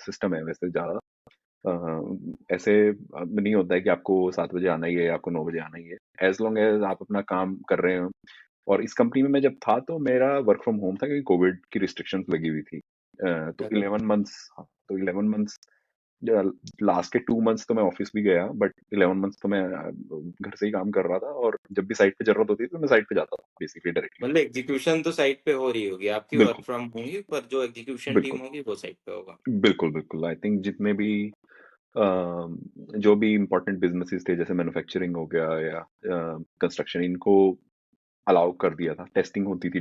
सिस्टम है वैसे ज़्यादा। ऐसे नहीं होता है कि आपको 7 बजे आना ही है या आपको 9 बजे आना ही है। एज लॉन्ग एज आप अपना काम कर रहे हो। और इस कंपनी में मैं जब था तो मेरा वर्क फ्रॉम होम था क्योंकि कोविड की रिस्ट्रिक्शंस लगी हुई थी। तो अरे 11 मंथ्स, हाँ, तो 11 मंथ्स लास्ट के 2 मंथ्स तो मैं ऑफिस भी गया, बट 11 मंथ्स तो मैं घर से ही काम कर रहा था। और जब भी साइट पे जरूरत होती थी तो मैं साइट पे जाता था बेसिकली डायरेक्टली। मतलब एग्जीक्यूशन तो साइट पे हो रही होगी, आपकी वर्क बिल्कुल फ्रॉम होगी, पर जो एग्जीक्यूशन टीम बिल्कुल होगी वो साइट पे होगा। बिल्कुल बिल्कुल। आई थिंक जितने भी जो भी इम्पोर्टेंट बिजनेसेस थे जैसे मैन्युफैक्चरिंग हो गया या कंस्ट्रक्शन, इनको अलाउ कर दिया था। टेस्टिंग होती थी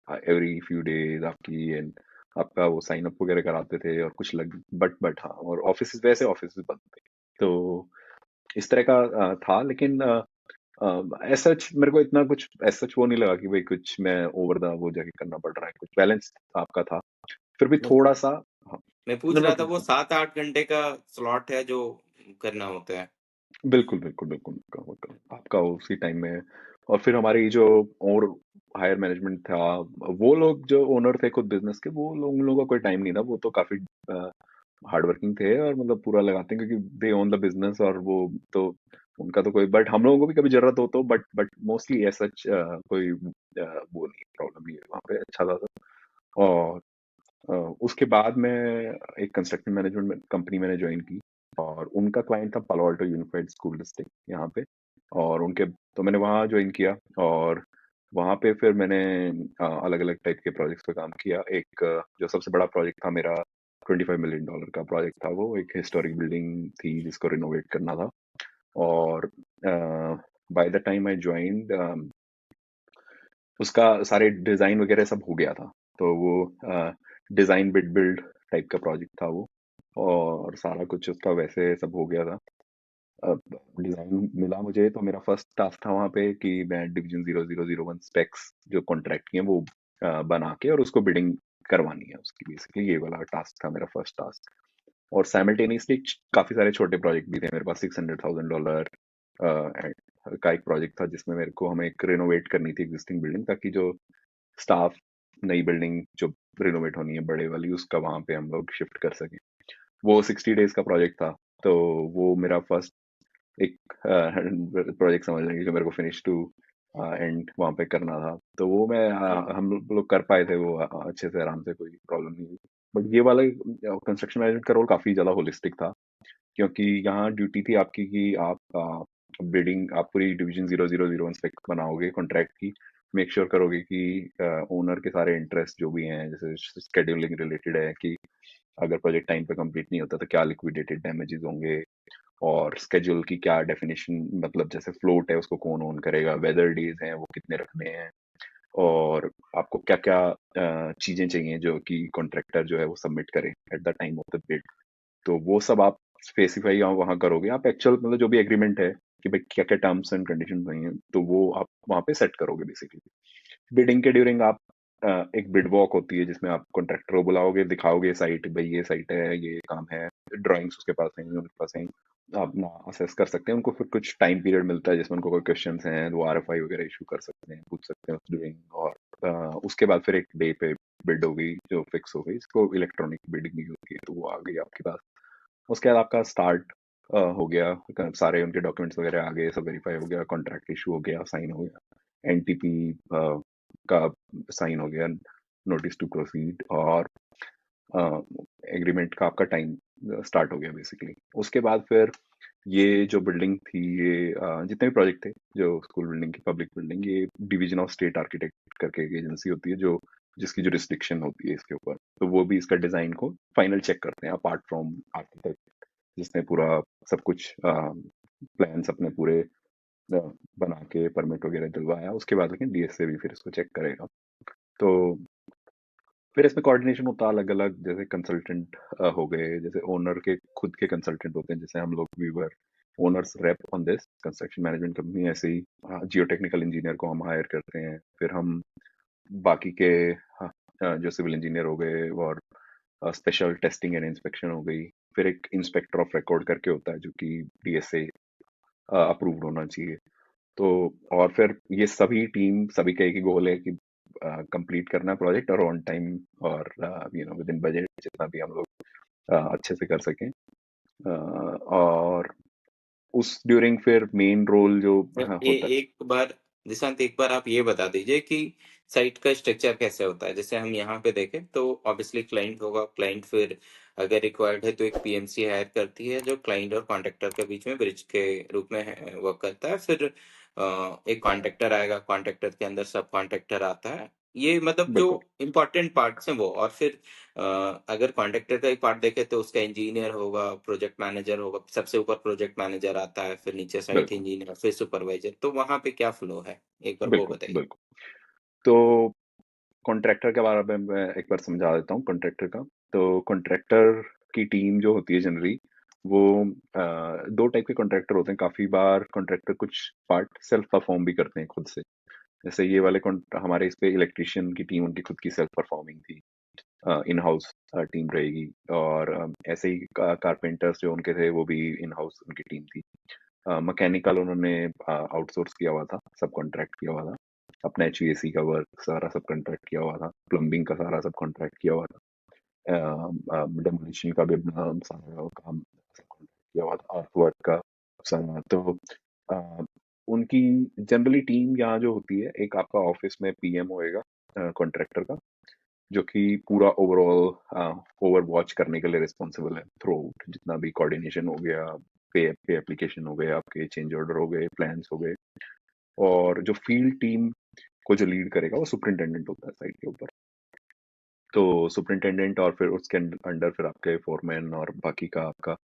एवरी फ्यू डेज आपकी, एंड आपका वो साइन अप वगैरह कराते थे और कुछ लग, बट हाँ, और ऑफिस वैसे ऑफिस बंद थे। तो इस तरह का था। लेकिन एज सच मेरे को इतना कुछ एज सच वो नहीं लगा कि भाई कुछ मैं ओवर द वो जाके करना पड़ रहा है। कुछ बैलेंस आपका था, फिर भी मैं थोड़ा सा। हाँ, मैं पूछ नंबर रहा था, वो पूछना। 7-8 घंटे का स्लॉट है जो करना होता है। बिल्कुल बिल्कुल बिल्कुल आपका आपका उसी टाइम में। और फिर हमारी जो और हायर मैनेजमेंट था, वो लोग जो ओनर थे खुद बिजनेस के, वो लोग, उन लोगों का कोई टाइम नहीं था। वो तो काफी हार्ड वर्किंग थे और मतलब पूरा लगाते हैं क्योंकि दे ओन द बिजनेस। और वो तो उनका तो कोई, बट हम लोगों को भी कभी जरूरत हो तो, बट मोस्टली ऐसा कोई वो नहीं, प्रॉब्लम नहीं है वहाँ पे। अच्छा था और अ, उसके बाद मैं एक कंस्ट्रक्शन मैनेजमेंट कंपनी मैंने ज्वाइन की। और उनका क्लाइंट था पालो अल्टो यूनिफाइड स्कूल डिस्ट्रिक्ट यहाँ पे। और उनके तो मैंने वहाँ ज्वाइन किया। और वहाँ पे फिर मैंने अलग अलग टाइप के प्रोजेक्ट्स पे काम किया। एक जो सबसे बड़ा प्रोजेक्ट था मेरा, $25 million का प्रोजेक्ट था। वो एक हिस्टोरिक बिल्डिंग थी जिसको रिनोवेट करना था। और by the time I joined, उसका सारे डिजाइन वगैरह सब हो गया था। तो वो डिजाइन बिट बिल्ड टाइप का प्रोजेक्ट था वो। और सारा कुछ उसका वैसे सब हो गया था। अब डिजाइन मिला मुझे तो मेरा फर्स्ट टास्क था वहाँ पे कि मैं डिवीजन 0001 स्पेक्स जो कॉन्ट्रैक्ट की है वो बना के और उसको बिडिंग करवानी है उसकी। बेसिकली ये वाला टास्क था मेरा फर्स्ट टास्क। और साइमल्टेनियसली काफी सारे छोटे प्रोजेक्ट भी थे मेरे पास। $600,000 का एक प्रोजेक्ट था जिसमें मेरे को हमें एक रिनोवेट करनी थी एग्जिस्टिंग बिल्डिंग, ताकि जो स्टाफ नई बिल्डिंग जो रिनोवेट होनी है बड़े वाली, उसका वहां पे हम लोग शिफ्ट कर सकें। वो 60 डेज का प्रोजेक्ट था। तो वो मेरा फर्स्ट एक प्रोजेक्ट समझ लेंगे जो मेरे को फिनिश टू एंड वहां पे करना था। तो वो मैं हम लोग कर पाए थे वो अच्छे से, आराम से, कोई प्रॉब्लम नहीं हुई। बट ये वाला कंस्ट्रक्शन मैनेजमेंट का रोल काफी ज्यादा होलिस्टिक था, क्योंकि यहाँ ड्यूटी थी आपकी कि आप बिल्डिंग, आप पूरी डिवीजन 0001 स्पेक बनाओगे कॉन्ट्रैक्ट की। मेक श्योर करोगे कि ओनर के सारे इंटरेस्ट जो भी हैं, जैसे स्केड्यूलिंग रिलेटेड है कि अगर प्रोजेक्ट टाइम पे कंप्लीट नहीं होता तो क्या लिक्विडेटेड डैमेजेस होंगे, और स्केड्यूल की क्या डेफिनेशन, मतलब जैसे फ्लोट है उसको कौन ओन करेगा, वेदर डेज हैं वो कितने रखने हैं, और आपको क्या क्या चीजें चाहिए जो कि कॉन्ट्रैक्टर जो है वो सबमिट करे at the time of the bid. तो वो सब आप स्पेसिफाई वहाँ करोगे। आप एक्चुअल मतलब जो भी एग्रीमेंट है कि भाई क्या क्या टर्म्स एंड कंडीशन नहीं है, तो वो आप वहाँ पे सेट करोगे बेसिकली। बिडिंग के ड्यूरिंग आप एक बिड वॉक होती है जिसमें आप कॉन्ट्रैक्टर को बुलाओगे, दिखाओगे साइट, भाई ये साइट है, ये काम है, ड्राइंग्स उसके पास हैं, उनके पास हैं, आप ना असेस कर सकते हैं उनको। फिर कुछ टाइम पीरियड मिलता है जिसमें उनको कोई क्वेश्चंस हैं वो आरएफआई वगैरह इशू कर सकते हैं, पूछ सकते हैं ड्यूरिंग। और उसके बाद फिर एक डे पे बिड हो गई जो फिक्स हो गई, इसको इलेक्ट्रॉनिक बिडिंग नहीं होती है, तो वो आ गई आपके पास। उसके बाद आपका स्टार्ट हो गया, सारे उनके डॉक्यूमेंट्स वगैरह आ गए, सब वेरीफाई हो गया, कॉन्ट्रैक्ट इशू हो गया, साइन हो गया, एनटीपी का साइन हो गया, नोटिस टू प्रोसीड, और एग्रीमेंट का आपका टाइम स्टार्ट हो गया बेसिकली। उसके बाद फिर ये जो बिल्डिंग थी, ये जितने भी प्रोजेक्ट थे जो स्कूल बिल्डिंग की, पब्लिक बिल्डिंग, ये डिवीजन ऑफ स्टेट आर्किटेक्ट करके एक एजेंसी होती है जो जिसकी जो रिस्ट्रिक्शन होती है इसके ऊपर, तो वो भी इसका डिजाइन को फाइनल चेक करते हैं अपार्ट फ्रॉम आर्किटेक्ट, जिसने पूरा सब कुछ प्लान्स अपने पूरे बना के परमिट वगैरह दिलवाया। उसके बाद लेकिन डीएसए भी फिर इसको चेक करेगा। तो फिर इसमें कोऑर्डिनेशन होता है अलग अलग, जैसे कंसल्टेंट हो गए, जैसे ओनर के खुद के कंसल्टेंट होते हैं, जैसे हम लोग we were owners rep on this construction management company. ऐसे ही जियो टेक्निकल इंजीनियर को हम हायर करते हैं, फिर हम बाकी के जो सिविल इंजीनियर हो गए, और स्पेशल टेस्टिंग एंड इंस्पेक्शन हो गई। फिर एक इंस्पेक्टर ऑफ रिकॉर्ड करके होता है जो कि डीएसए अप्रूव्ड होना चाहिए। तो और फिर ये सभी टीम, सभी का एक ही गोल है कि कंप्लीट करना है प्रोजेक्ट, और ऑन टाइम, और विद इन बजट, जितना भी हम लोग अच्छे से कर सकें। और उस ड्यूरिंग फिर मेन रोल जो होता है। एक बार दिशांत, एक बार आप ये बता दीजिए कि साइट का स्ट्रक्चर कैसे होता है। जैसे हम यहाँ पे देखें तो ऑब्वियसली क्लाइंट होगा, क्लाइंट फिर अगर रिक्वायर्ड है तो एक पीएमसी हायर करती है जो क्लाइंट और कॉन्ट्रैक्टर के बीच में ब्रिज के रूप में वर्क करता है। फिर एक कॉन्ट्रैक्टर आएगा, कॉन्ट्रैक्टर के अंदर सब कॉन्ट्रैक्टर आता है। ये मतलब जो बिल्कुल इम्पोर्टेंट पार्ट्स हैं वो। और फिर अगर कॉन्ट्रैक्टर का एक पार्ट देखे तो उसका इंजीनियर होगा, प्रोजेक्ट मैनेजर होगा, सबसे ऊपर प्रोजेक्ट मैनेजर आता है, फिर नीचे साइट बिल्कुल इंजीनियर, फिर सुपरवाइजर। तो वहां पे क्या फ्लो है, एक बार वो बिल्कुल बताइए। बिल्कुल। तो कॉन्ट्रैक्टर के बारे में मैं एक बार समझा देता हूँ कॉन्ट्रैक्टर का। तो कॉन्ट्रैक्टर की टीम जो होती है जनरली, वो दो टाइप के कॉन्ट्रैक्टर होते हैं। काफी बार कॉन्ट्रैक्टर कुछ पार्ट सेल्फ परफॉर्म भी करते हैं खुद से। जैसे ये वाले हमारे इस पे इलेक्ट्रिशियन की टीम उनकी खुद की सेल्फ परफॉर्मिंग थी, इन हाउस टीम रहेगी। और ऐसे ही कारपेंटर्स जो उनके थे वो भी इन हाउस उनकी टीम थी। मैकेनिकल उन्होंने आउटसोर्स किया हुआ था, सब कॉन्ट्रैक्ट किया हुआ था। अपना एचवीएसी का वर्क सारा सब कॉन्ट्रैक्ट किया हुआ था, प्लम्बिंग का सारा सब कॉन्ट्रैक्ट किया हुआ था, डेमोलिशन का भी अपना सारा काम सब कॉन्ट्रैक्ट किया हुआ था, अर्थ वर्क का सारा। तो अ, उनकी जनरली टीम यहाँ जो होती है, एक आपका ऑफिस में पीएम होएगा कॉन्ट्रैक्टर का, जो कि पूरा ओवरऑल ओवर वॉच करने के लिए रिस्पॉन्सिबल है थ्रू आउट। जितना भी कोऑर्डिनेशन हो गया, पे एप्लीकेशन हो गए, आपके चेंज ऑर्डर हो गए, प्लान्स हो गए। और जो फील्ड टीम को जो लीड करेगा वो सुपरिंटेंडेंट होता है साइट के ऊपर। तो सुपरिंटेंडेंट, और फिर उसके अंडर फिर आपके फोरमैन और बाकी का आपका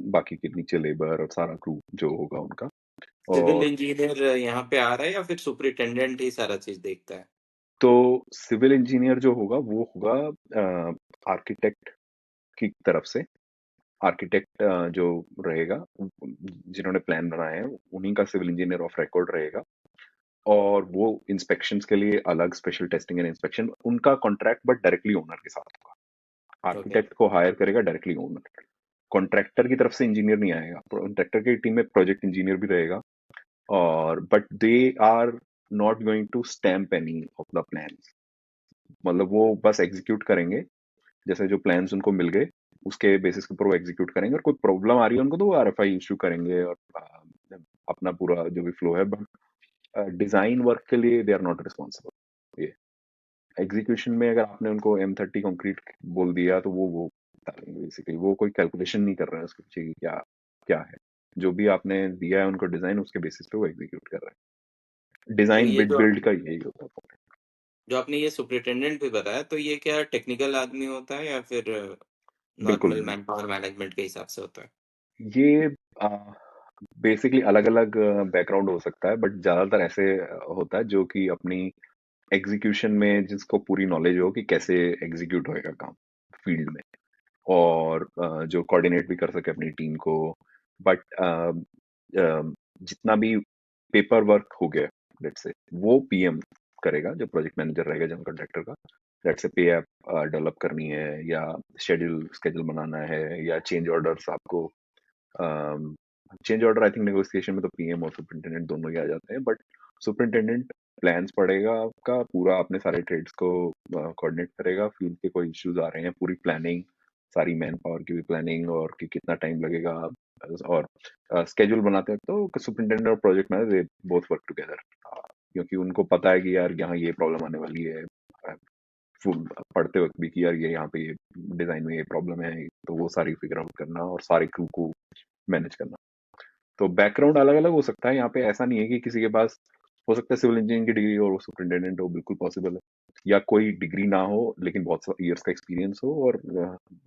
बाकी के नीचे लेबर और सारा क्रू जो होगा उनका। सिविल और इंजीनियर यहाँ पे आ रहा है या फिर सुपरिटेंडेंट ही सारा चीज देखता है? तो सिविल इंजीनियर जो होगा वो होगा आर्किटेक्ट की तरफ से। आर्किटेक्ट जो रहेगा, जिन्होंने प्लान बनाए हैं, उन्हीं का सिविल इंजीनियर ऑफ रिकॉर्ड रहेगा। और वो इंस्पेक्शंस के लिए अलग स्पेशल टेस्टिंग एंड इंस्पेक्शन, उनका कॉन्ट्रैक्ट बट डायरेक्टली ओनर के साथ होगा। ओके। आर्किटेक्ट को हायर करेगा डायरेक्टली ओनर। कॉन्ट्रैक्टर की तरफ से इंजीनियर नहीं आएगा। कॉन्ट्रैक्टर की टीम में प्रोजेक्ट इंजीनियर भी रहेगा, और but they are not going to stamp any of the plans. मतलब वो बस एग्जीक्यूट करेंगे। जैसे जो प्लान्स उनको मिल गए, उसके बेसिस के ऊपर वो एग्जीक्यूट करेंगे। और कोई प्रॉब्लम आ रही है उनको तो वो आरएफआई इशू करेंगे, और अपना पूरा जो भी फ्लो है। बट डिजाइन वर्क के लिए दे आर नॉट रिस्पॉन्सिबल। ये एग्जीक्यूशन में अगर आपने उनको M30 कंक्रीट बोल दिया तो वो बेसिकली वो कोई कैलकुलेशन नहीं कर रहे हैं उसके पीछे कि क्या क्या है। जो भी आपने दिया है उनको डिजाइन, उसके बेसिस पे वो एग्जीक्यूट कर रहे हैं। तो डिजाइन ये बिल्ड बिल्ड का यही होता है। जो आपने ये सुपरिटेंडेंट भी बताया, तो ये क्या टेक्निकल आदमी होता है या फिर बिल्कुल नॉर्मल नहीं, मैन पावर मैनेजमेंट के हिसाब से होता है? ये बेसिकली अलग अलग बैकग्राउंड हो सकता है, बट ज्यादातर ऐसे होता है जो कि अपनी एग्जीक्यूशन में जिसको पूरी नॉलेज हो कि कैसे एग्जीक्यूट होएगा काम फील्ड में। और जो कोऑर्डिनेट भी कर सके अपनी टीम को। बट जितना भी पेपर वर्क हो गया, लेट से, वो पीएम करेगा, जो प्रोजेक्ट मैनेजर रहेगा जनरल कॉन्ट्रैक्टर का। लेट से पे ऐप डेवलप करनी है, या शेड्यूल स्केड्यूल बनाना है, या चेंज ऑर्डर्स आपको। Change order I think negotiation में तो पीएम और सुपरिटेंडेंट दोनों ही आ जाते हैं, बट सुपरिटेंडेंट प्लान्स पड़ेगा आपका पूरा, अपने सारे ट्रेड्स को कोऑर्डिनेट करेगा। फील्ड के कोई इश्यूज आ रहे हैं, पूरी प्लानिंग, सारी मैन पावर की भी प्लानिंग, और कि कितना टाइम लगेगा। और स्केड्यूल बनाते हैं तो सुपरिटेंडेंट और project manager both work together, क्योंकि उनको पता है कि यार यहाँ ये प्रॉब्लम आने वाली है। पढ़ते वक्त भी कि यार ये यहाँ पे ये डिजाइन में ये प्रॉब्लम है, तो वो सारी फिगर आउट करना और सारे क्रू को मैनेज करना। तो बैकग्राउंड अलग अलग हो सकता है यहाँ पे। ऐसा नहीं है कि किसी के पास हो सकता है सिविल इंजीनियरिंग की डिग्री और वो सुपरिटेंडेंट हो, बिल्कुल पॉसिबल है। या कोई डिग्री ना हो लेकिन बहुत इयर्स का एक्सपीरियंस हो, और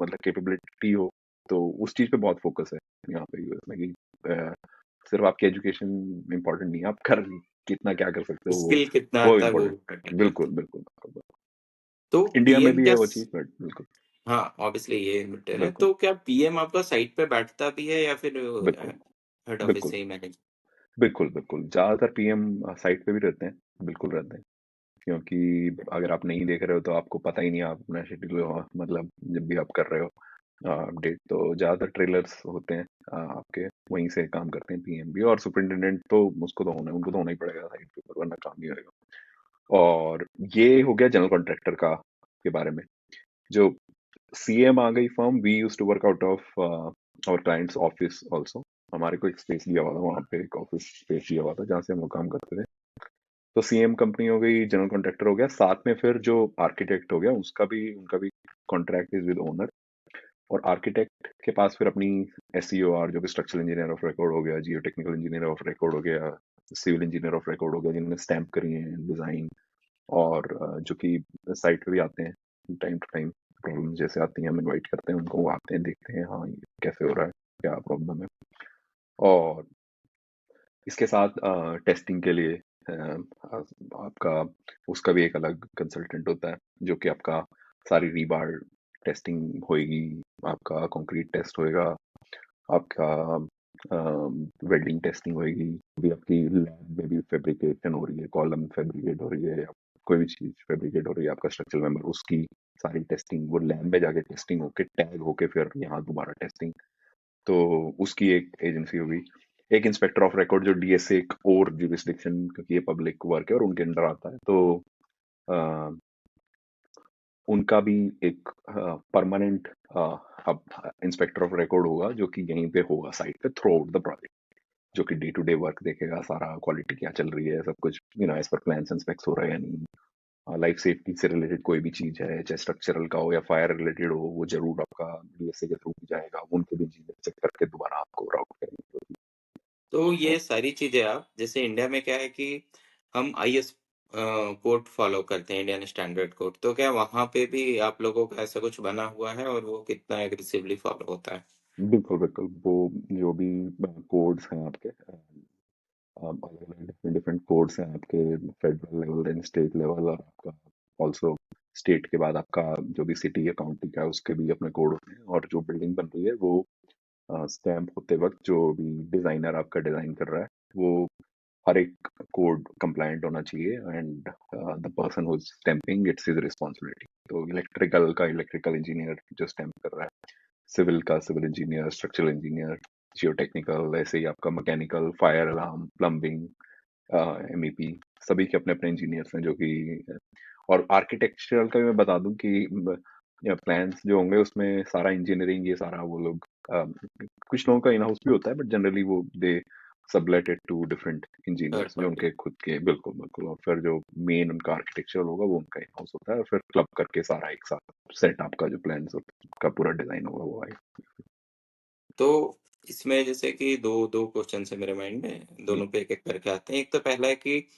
मतलब कैपेबिलिटी हो। तो उस चीज पे बहुत फोकस है यहाँ पे यूएस में कि सिर्फ आपकी एजुकेशन इम्पोर्टेंट नहीं है, आप कर कितना क्या कर सकते हो स्किल कितना वो आता है वो इम्पोर्टेंट। मैटर बिल्कुल करता है। बिल्कुल बिल्कुल। तो इंडिया में पीएम भी है क्या वो चीज, बट बिल्कुल हाँ ऑब्वियसली ये मैटर है। बिल्कुल तो क्या पीएम आपका साइट पे बैठता भी है या फिर बिल्कुल हेड ऑफिस बिल्कुल से ही मैनेज? बिल्कुल बिल्कुल। ज्यादातर पीएम साइट पे भी रहते हैं, बिल्कुल रहते हैं। क्योंकि अगर आप नहीं देख रहे हो तो आपको पता ही नहीं, आप अपना शेड्यूल मतलब जब भी आप कर रहे हो अपडेट, तो ज़्यादातर ट्रेलर्स होते हैं आपके, वहीं से काम करते हैं पीएम भी। और सुपरिटेंडेंट तो उसको तो होना, उनको तो होना ही पड़ेगा साइड पे ऊपर, वरना काम नहीं होएगा। और ये हो गया जनरल कॉन्ट्रैक्टर का के बारे में। जो सीएम आ गई firm, we use to work out of our clients office also. हमारे को एक स्पेस दिया हुआ था वहाँ पे, एक ऑफिस स्पेस दिया हुआ था जहाँ से हम लोग काम करते थे। तो सीएम कंपनी हो गई, जनरल कॉन्ट्रैक्टर हो गया, साथ में फिर जो आर्किटेक्ट हो गया उसका भी, उनका भी कॉन्ट्रैक्ट इज विद ओनर। और आर्किटेक्ट के पास फिर अपनी एसईओआर, जो कि स्ट्रक्चरल इंजीनियर ऑफ रिकॉर्ड हो गया, जियो टेक्निकल इंजीनियर ऑफ रिकॉर्ड हो गया, सिविल इंजीनियर ऑफ रिकॉर्ड हो गया, जिन्होंने स्टैंप करी है डिजाइन, और जो कि साइट पे भी आते हैं टाइम टू टाइम। प्रॉब्लम जैसे आती हैं हम इनवाइट करते हैं उनको, वो आते हैं, देखते हैं हाँ ये कैसे हो रहा है, क्या प्रॉब्लम है। और इसके साथ टेस्टिंग के लिए आपका उसका भी एक अलग कंसल्टेंट होता है, जो कि आपका सारी रीबार टेस्टिंग होएगी, आपका कंक्रीट टेस्ट होएगा, आपका वेल्डिंग टेस्टिंग होएगी, भी आपकी लैब में भी फैब्रिकेशन हो रही है, कॉलम फैब्रिकेट हो रही है, या कोई भी चीज फैब्रिकेट हो रही है, आपका स्ट्रक्चरल मेंबर, उसकी सारी टेस्टिंग वो लैब में जाके टेस्टिंग होके टैग होके फिर यहाँ दोबारा टेस्टिंग। तो उसकी एक एजेंसी होगी। एक इंस्पेक्टर ऑफ रिकॉर्ड जो डीएसए एक और जुरिस्डिक्शन, क्योंकि ये पब्लिक वर्क है और उनके अंडर आता है, तो अ, उनका भी एक परमानेंट अब इंस्पेक्टर ऑफ रिकॉर्ड होगा, जो कि यहीं पे होगा साइट पे थ्रू आउट द प्रोजेक्ट, जो कि डे टू डे वर्क देखेगा, सारा क्वालिटी क्या चल रही है, सब कुछ as per plans and specs हो रहा है या नहीं। लाइफ सेफ्टी से रिलेटेड कोई भी चीज है, चाहे स्ट्रक्चरल का हो या फायर रिलेटेड हो, वो जरूर आपका डीएसए के थ्रू जाएगा, उनके भी इंजीनियर चेक करके दोबारा आपको राउट करेंगे। तो तो ये सारी चीजें आप जैसे इंडिया में क्या है कि हम आईएस कोड फॉलो करते हैं, इंडियन स्टैंडर्ड कोड, तो क्या वहां पे भी आप लोगों का ऐसा कुछ बना हुआ है और वो कितना एग्रेसिवली फॉलो होता है? बिल्कुल बिल्कुल, वो जो भी कोड्स हैं आपके, अलग अलग डिफरेंट डिफरेंट कोड्स हैं आपके, federal level and state level, और आपका ऑल्सो स्टेट के बाद आपका जो भी सिटी या काउंटी का है उसके भी अपने कोड होते हैं। और जो बिल्डिंग बन रही है वो स्टैम्प होते वक्त जो भी डिजाइनर आपका डिजाइन कर रहा है, वो हर एक कोड कंप्लायंट होना चाहिए, and the person who stamping its his responsibility. तो इलेक्ट्रिकल का इलेक्ट्रिकल इंजीनियर जो स्टैंप कर रहा है, सिविल का civil engineer, structural engineer, geo technical, ऐसे ही आपका mechanical, fire alarm, plumbing, MEP, सभी के अपने अपने इंजीनियर्स हैं जो कि। और आर्किटेक्चरल का भी मैं बता दूं कि प्लान्स जो होंगे उसमें सारा इंजीनियरिंग, ये सारा वो लोग कुछ लोगों का इन हाउस भी होता है, बट जनरली वो they sublet it to different third engineers जो पार्टी। उनके खुद के। बिल्कुल बिल्कुल। और फिर जो मेन उनका आर्किटेक्चरल होगा वो उनका इन हाउस होता है, और फिर क्लब करके सारा एक साथ सेट आपका जो प्लान का पूरा डिजाइन होगा वो आएगा। तो इसमें जैसे कि दो दो क्वेश्चन है मेरे माइंड में, जी। दोनों पे एक एक करके आते हैं। एक तो पहला है कि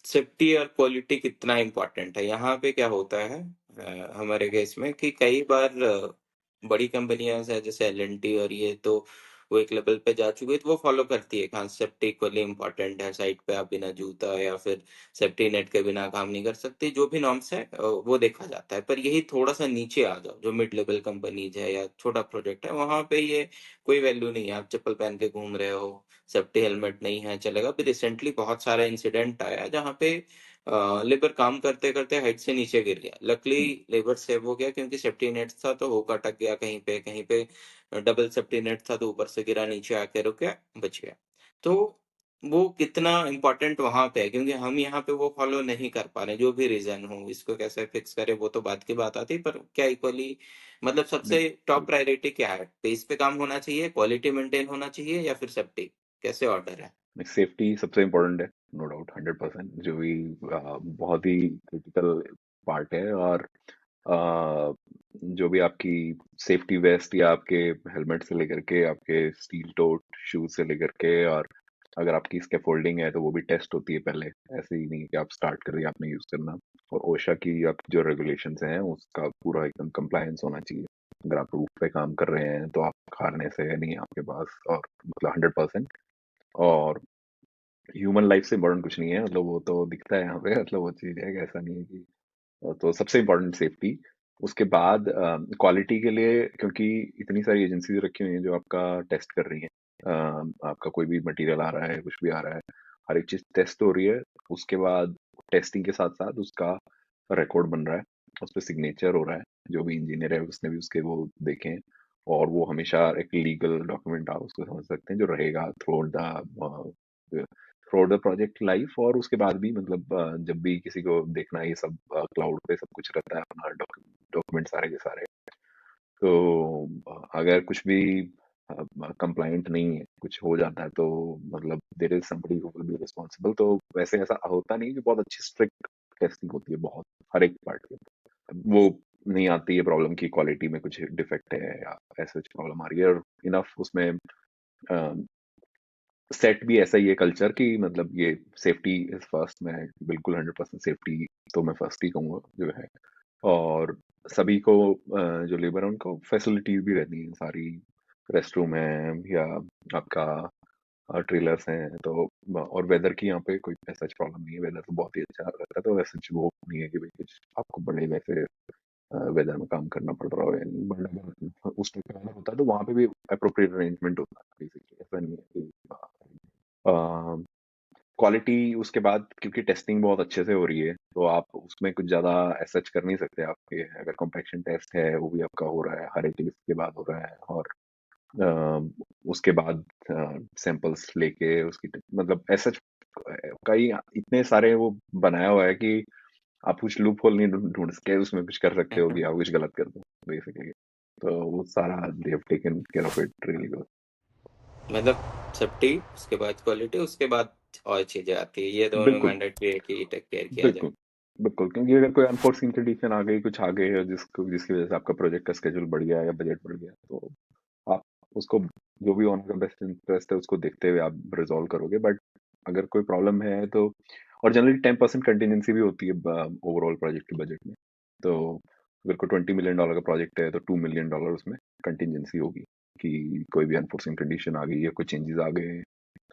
सेफ्टी और क्वालिटी कितना इम्पोर्टेंट है यहाँ पे। क्या होता है हमारे केस में कि कई बार बड़ी कंपनियां हैं जैसे एल&टी, और ये तो वो एक लेवल पे जा चुकी है, तो वो फॉलो करती है कि सेफ्टी इक्वली इम्पोर्टेंट है, साइट पे आप बिना जूता या फिर सेफ्टी नेट के बिना काम नहीं कर सकते, जो भी नॉर्म्स है वो देखा जाता है। पर यही थोड़ा सा नीचे आ जाओ, जो मिड लेवल कंपनीज है या छोटा प्रोजेक्ट है, वहां पे ये कोई वैल्यू नहीं है। आप चप्पल पहन के घूम रहे हो, सेफ्टी हेलमेट नहीं है, चलेगा। अभी रिसेंटली बहुत सारा इंसिडेंट आया जहाँ पे लेबर काम करते करते हाइट से नीचे गिर गया। लकली लेबर सेव हो गया क्योंकि सेफ्टी नेट था, तो वो अटक गया कहीं पे, कहीं पे डबल सेफ्टी नेट था तो ऊपर से गिरा, नीचे आके रुक गया, बच गया। तो वो कितना इम्पोर्टेंट वहां पे है, क्योंकि हम यहाँ पे वो फॉलो नहीं कर पा रहे, जो भी रीजन हो। इसको कैसे फिक्स करें वो तो बात की बात आती है, पर क्या इक्वली मतलब नहीं, सबसे टॉप प्रायोरिटी क्या है? पेस पे काम होना चाहिए, क्वालिटी मेंटेन होना चाहिए, या फिर सेफ्टी? कैसे ऑर्डर है? सेफ्टी सबसे इम्पोर्टेंट है, नो डाउट, 100%। जो भी बहुत ही क्रिटिकल पार्ट है। और अ, जो भी आपकी सेफ्टी वेस्ट या आपके हेलमेट से लेकर के आपके स्टील टोट शूज से लेकर के, और अगर आपकी स्कैफोल्डिंग है तो वो भी टेस्ट होती है पहले। ऐसे ही नहीं है कि आप स्टार्ट कर रही आपने यूज करना। और ओशा की आप जो रेगुलेशंस हैं उसका पूरा एकदम कंप्लायंस होना चाहिए। अगर आप रूफ पे काम कर रहे हैं तो आप खाने से नहीं है आपके पास, और मतलब 100%। और ह्यूमन लाइफ से इम्पोर्टेंट कुछ नहीं है, मतलब वो तो दिखता है यहाँ पे, मतलब वो चीज है कि ऐसा नहीं है कि। तो सबसे इम्पोर्टेंट सेफ्टी। उसके बाद क्वालिटी के लिए, क्योंकि इतनी सारी एजेंसीज रखी हुई हैं जो आपका टेस्ट कर रही हैं, आपका कोई भी मटेरियल आ रहा है, कुछ भी आ रहा है, हर एक चीज टेस्ट हो रही है। उसके बाद टेस्टिंग के साथ साथ उसका रिकॉर्ड बन रहा है, उस पर सिग्नेचर हो रहा है, जो भी इंजीनियर है उसने भी उसके वो देखे हैं, और वो हमेशा एक लीगल डॉक्यूमेंट आप उसको समझ सकते हैं जो रहेगा थ्रू द प्रोजेक्ट लाइफ, और उसके बाद भी मतलब जब भी किसी को देखना है, ये सब क्लाउड पे सब कुछ रहता है अपना डॉक्यूमेंट सारे के सारे। तो अगर कुछ भी कंप्लाइंट नहीं है, कुछ हो जाता है, तो मतलब there is somebody who will be responsible. तो वैसे ऐसा होता नहीं कि बहुत अच्छी स्ट्रिक्ट टेस्टिंग होती है, बहुत हर एक पार्ट के वो नहीं आती है प्रॉब्लम की क्वालिटी में कुछ डिफेक्ट है या ऐसा कुछ प्रॉब्लम आ रही है, और इनफ उसमें सेट भी ऐसा ही है कल्चर की, मतलब ये सेफ्टी इज फर्स्ट। मैं बिल्कुल 100% सेफ्टी तो मैं फर्स्ट ही कहूँगा जो है। और सभी को जो लेबर है उनको फैसिलिटीज भी रहती हैं सारी, रेस्ट रूम है या आपका ट्रेलर्स हैं, तो और वेदर की यहाँ पे कोई ऐसा प्रॉब्लम नहीं है, वेदर तो बहुत ही अच्छा रहता है, तो ऐसा वो नहीं है कि भाई कुछ आपको बड़े वैसे वेदर में काम करना पड़ रहा हो या नहीं, बट अगर उस टाइप का weather होता है तो वहाँ पे भी अप्रोप्रिएट अरेंजमेंट होता है बेसिकली, ऐसा नहीं है कि क्वालिटी उसके बाद क्योंकि टेस्टिंग बहुत अच्छे से हो रही है, तो आप उसमें कुछ ज़्यादा सच कर नहीं सकते। आपके अगर कॉम्पैक्शन टेस्ट है वो भी आपका हो रहा है, हर एक लिस्ट के बाद हो रहा है, और उसके बाद सैंपल्स लेके उसकी मतलब ऐसा कई इतने सारे वो बनाया हुआ है कि आप कुछ लूप होल नहीं ढूंढ के उसमें कुछ कर सकते हो कि आप कुछ गलत कर दो बेसिकली। तो वो सारा they have taken care of it really good. मतलब सेफ्टी, उसके बाद क्वालिटी, उसके बाद और चीजें आती है, ये दोनों बिल्कुल मैंडेटरी है कि टेक केयर किया जाए। बिल्कुल बिल्कुल, क्योंकि अगर कोई अनफोर्सिन कंडीशन आ गई, कुछ आ गए, और जिसकी वजह से आपका प्रोजेक्ट का स्केड्यूल बढ़ गया या बजट बढ़ गया, तो आप उसको जो भी ओनर का बेस्ट इंटरेस्ट है उसको देखते हुए आप रिजॉल्व करोगे। बट अगर कोई प्रॉब्लम है तो, और जनरली 10% कंटिजेंसी भी होती है ओवरऑल प्रोजेक्ट के बजट में। तो अगर कोई $20 million का प्रोजेक्ट है तो $2 million उसमें कंटिजेंसी होगी कि कोई भी अनफोर्सिन कंडीशन आ गई या कोई चेंजेस आ गए,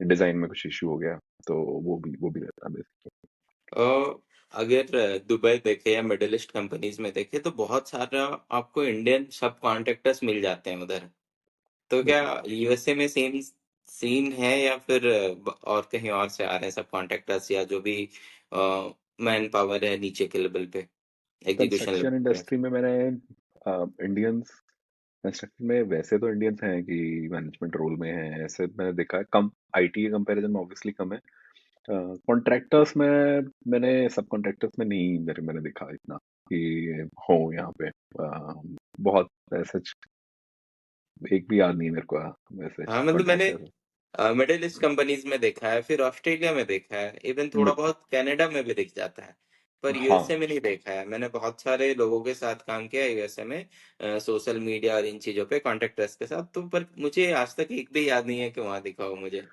डिजाइन में कुछ इशू हो गया, तो वो भी रहता है basically। और अगर दुबई देखे या मिडिल ईस्ट कंपनीज में देखे तो बहुत सारा आपको इंडियन सब कॉन्ट्रैक्टर्स मिल जाते हैं उधर। तो क्या बिल्कुल। यूएसए में सेम सीन है या फिर और कहीं और से आ रहे हैं सब कॉन्ट्रैक्टर्स, या जो भी मैन पावर है नीचे के लेवल पे, एग्जीक्यूशन कंस्ट्रक्शन लेवल पे? इंडस्ट्री में मैंने इंडियंस, कंस्ट्रक्शन में वैसे तो इंडियंस हैं कि मैनेजमेंट रोल में हैं, ऐसे मैंने देखा है कम। आईटी के कंपैरिजन में ऑब्वियसली कम है। कॉन्ट्रैक्टर्स में मैंने सब कॉन्ट्रैक्टर्स में नहीं, मैंने देखा इतना कि हो यहाँ पे बहुत ऐसे एक भी याद नहीं है मेरे को वैसे हाँ मतलब मैंने कॉन्ट्रैक्टर। मिडिल ईस्ट कंपनीज में देखा है, फिर ऑस्ट्रेलिया में देखा है, इवन थोड़ा बहुत कनाडा में भी दिख जाता है, पर यूएसए हाँ, में नहीं देखा है। मैंने बहुत सारे लोगों के साथ काम किया है यूएसए में, सोशल मीडिया और इन चीजों पे कॉन्ट्रैक्टर्स के साथ, तो पर मुझे आज तक एक भी याद नहीं है कि वहां दिखा हो मुझे।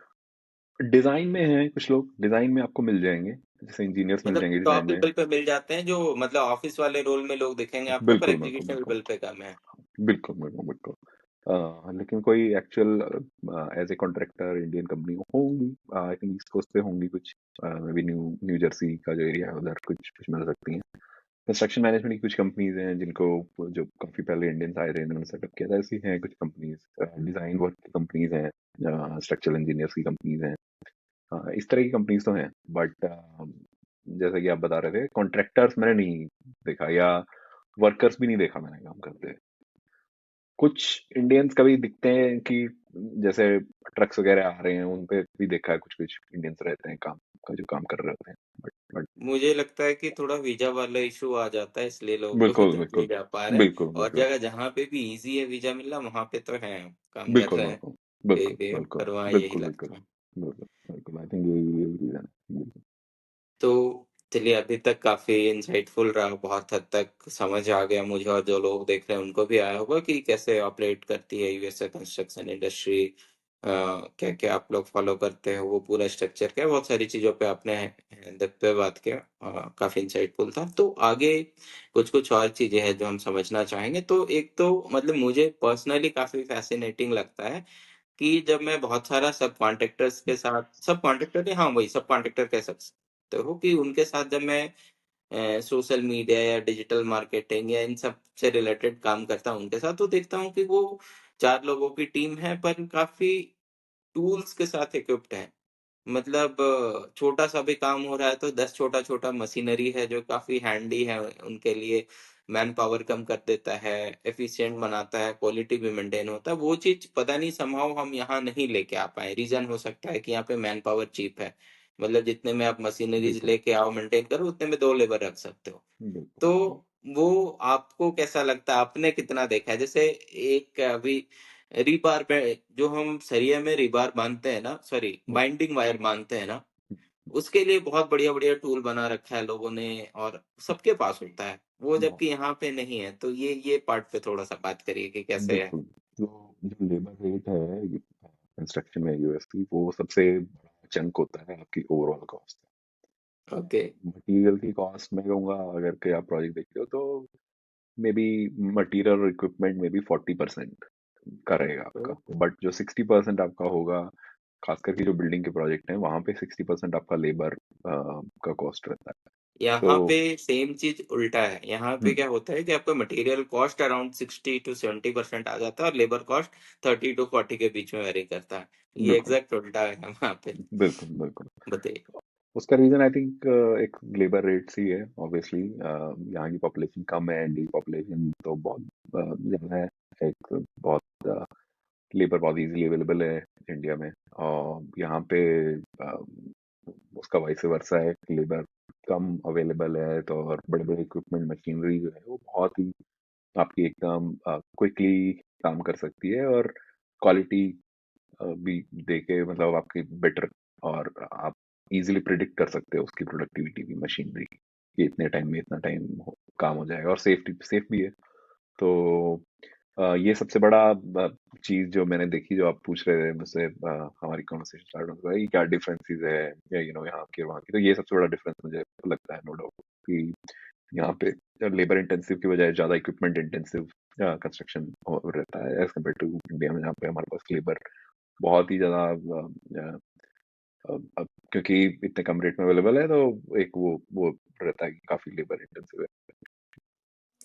डिजाइन में है कुछ लोग, डिजाइन में आपको मिल जाएंगे, जैसे इंजीनियर्स मिल मतलब जाएंगे टॉप डिजाइन में। लेवल पे मिल जाते हैं जो मतलब ऑफिस वाले रोल में लोग दिखेंगे आपको, पर बिल्कुल बिल्कुल एग्जीक्यूशन बिल्कुल लेवल पे कम है। बिल्कुल बिल्कुल बिल्कुल। लेकिन कोई actual as a contractor Indian company होंगी, आई थिंक ईस्ट कोस्ट पे होंगी कुछ, maybe new New Jersey का जो एरिया है उधर कुछ कुछ मिल सकती हैं। कंस्ट्रक्शन मैनेजमेंट की कुछ कंपनीज हैं जिनको, जो काफी पहले इंडियंस आए थे इन्होंने सेटअप किया था, ऐसी हैं कुछ कंपनीज। डिजाइन वर्क की कंपनीज हैं, स्ट्रक्चरल इंजीनियर्स की कंपनीज हैं, इस तरह की कंपनीज तो हैं। बट जैसा कि आप बता रहे थे, कॉन्ट्रैक्टर्स मैंने नहीं देखा, या वर्कर्स भी नहीं देखा मैंने काम करते। कुछ इंडियंस कभी दिखते हैं कि जैसे ट्रक्स वगैरह आ रहे हैं उन पे भी देखा है, कुछ कुछ इंडियंस रहते हैं काम का जो काम कर रहे होते हैं, बट मुझे लगता है कि थोड़ा वीजा वाला इशू आ जाता है, इसलिए लोग बिल्कुल उधर नहीं बिल्कुल जा पा रहे हैं। बिल्कुल और बिल्कुल जगह जहाँ पे भी इजी है वीजा मिलना, वहां पे तो है, काम कर बिल्कुल रहे हैं बिल्कुल कहीं बिल्कुल भी, बिल्कुल पर वहाँ यही बिल्कुल बिल्कुल लगता है। बिल्कुल बिल्कुल, आई थिंक यही रीजन है बिल्कुल। तो चलिए, अभी तक काफी इंसाइटफुल रहा, बहुत हद तक समझ आ गया मुझे, और जो लोग देख रहे हैं उनको भी आया होगा कि कैसे ऑपरेट करती है यूएसए कंस्ट्रक्शन इंडस्ट्री, क्या क्या आप लोग फॉलो करते हो, वो पूरा स्ट्रक्चर क्या है, बहुत सारी चीजों पे आपने डेप्थ पे बात किया, काफी इंसाइटफुल था। तो आगे कुछ कुछ और चीजें हैं जो हम समझना चाहेंगे। तो एक तो मतलब मुझे पर्सनली काफी फैसिनेटिंग लगता है कि जब मैं बहुत सारा सब कॉन्ट्रैक्टर्स के साथ, सब कॉन्ट्रैक्टर, हाँ वही सब कॉन्ट्रैक्टर कह सकते हो, कि उनके साथ जब मैं सोशल मीडिया या डिजिटल मार्केटिंग या इन सब से रिलेटेड काम करता हूँ उनके साथ, तो देखता हूँ कि वो 4 लोगों की टीम है पर काफी टूल्स के साथ इक्विप्ड है। मतलब छोटा सा भी काम हो रहा है तो 10 छोटा छोटा मशीनरी है जो काफी हैंडी है उनके लिए, मैन पावर कम कर देता है, एफिशिएंट बनाता है, क्वालिटी भी मेंटेन होता है। वो चीज पता नहीं समहाउ हम यहाँ नहीं लेके आ पाए। रीजन हो सकता है कि यहाँ पे मैन पावर चीप है, मतलब जितने में आप मशीनरीज बिल्कुल लेके आओ मेंटेन करो उतने में 2 लेबर रख सकते हो। बिल्कुल। तो वो आपको कैसा लगता है, आपने कितना देखा है? जैसे एक अभी रिबार पे जो हम सरिया में रिबार बांधते हैं ना, सॉरी हम्म, बाइंडिंग वायर बांधते हैं ना, हम्म, उसके लिए बहुत बढ़िया बढ़िया टूल बना रखा है लोगों ने, और सबके पास होता है वो, बहुत जबकि यहाँ पे नहीं है। तो ये पार्ट पे थोड़ा सा बात करिए कि कैसे है। बिल्कुल। तो जो लेबर रेट है कंस्ट्रक्शन में यूएस की, वो सबसे बड़ा चंक होता है आपकी ओवरऑल कॉस्ट। ओके। मटेरियल की कॉस्ट मैं कहूँगा, अगर के आप प्रोजेक्ट देखते हो तो मे बी मटेरियल और इक्विपमेंट में भी 40% का रहेगा आपका, बट जो 60% आपका होगा, खास करके जो बिल्डिंग के प्रोजेक्ट हैं वहां पे 60% आपका लेबर का कॉस्ट रहता है। तो यहाँ पे सेम चीज उल्टा है। यहाँ पे हम्म, क्या होता है कि आपका मटेरियल कॉस्ट अराउंड 60 to 70% आ जाता है, और लेबर कॉस्ट 30 to 40 के बीच में वेरी करता है। ये बिल्कुल एग्जैक्ट उल्टा है यहाँ पे। बिल्कुल बिल्कुल। बताइए। उसका रीजन आई थिंक एक लेबर रेट्स ही है ऑब्वियसली। यहाँ की पॉपुलेशन कम है, इंडिया की पॉपुलेशन तो बहुत ज्यादा है। एक बहुत लेबर बहुत इजीली अवेलेबल है इंडिया में, और यहाँ पे अ, उसका वाइस वर्सा है, लेबर कम अवेलेबल है, तो और बड़े बड़े इक्विपमेंट मशीनरी जो है वो बहुत ही आपकी एकदम क्विकली काम कर सकती है, और क्वालिटी भी देके मतलब आपकी बेटर, और आप इजीली प्रिडिक्ट कर सकते हो उसकी प्रोडक्टिविटी की, मशीनरी कि इतने टाइम में इतना टाइम काम हो जाएगा, और सेफ भी है। तो ये सबसे बड़ा चीज जो मैंने देखी, जो आप पूछ रहे थे मुझसे, हमारी कॉन्वर्सेशन स्टार्ट होने से, क्या डिफरेंसेस है या यहाँ की और वहाँ की, तो ये सबसे बड़ा डिफरेंस मुझे लगता है, नो डाउट, कि यहाँ पे लेबर इंटेंसिव की बजाय ज्यादा इक्विपमेंट इंटेंसिव कंस्ट्रक्शन रहता है, एज कम्पेयर टू इंडिया में, जहाँ पे हमारे पास लेबर बहुत ही ज्यादा क्योंकि इतने कम रेट में अवेलेबल है, तो एक वो रहता है कि काफी लेबर इंटेंसिव है।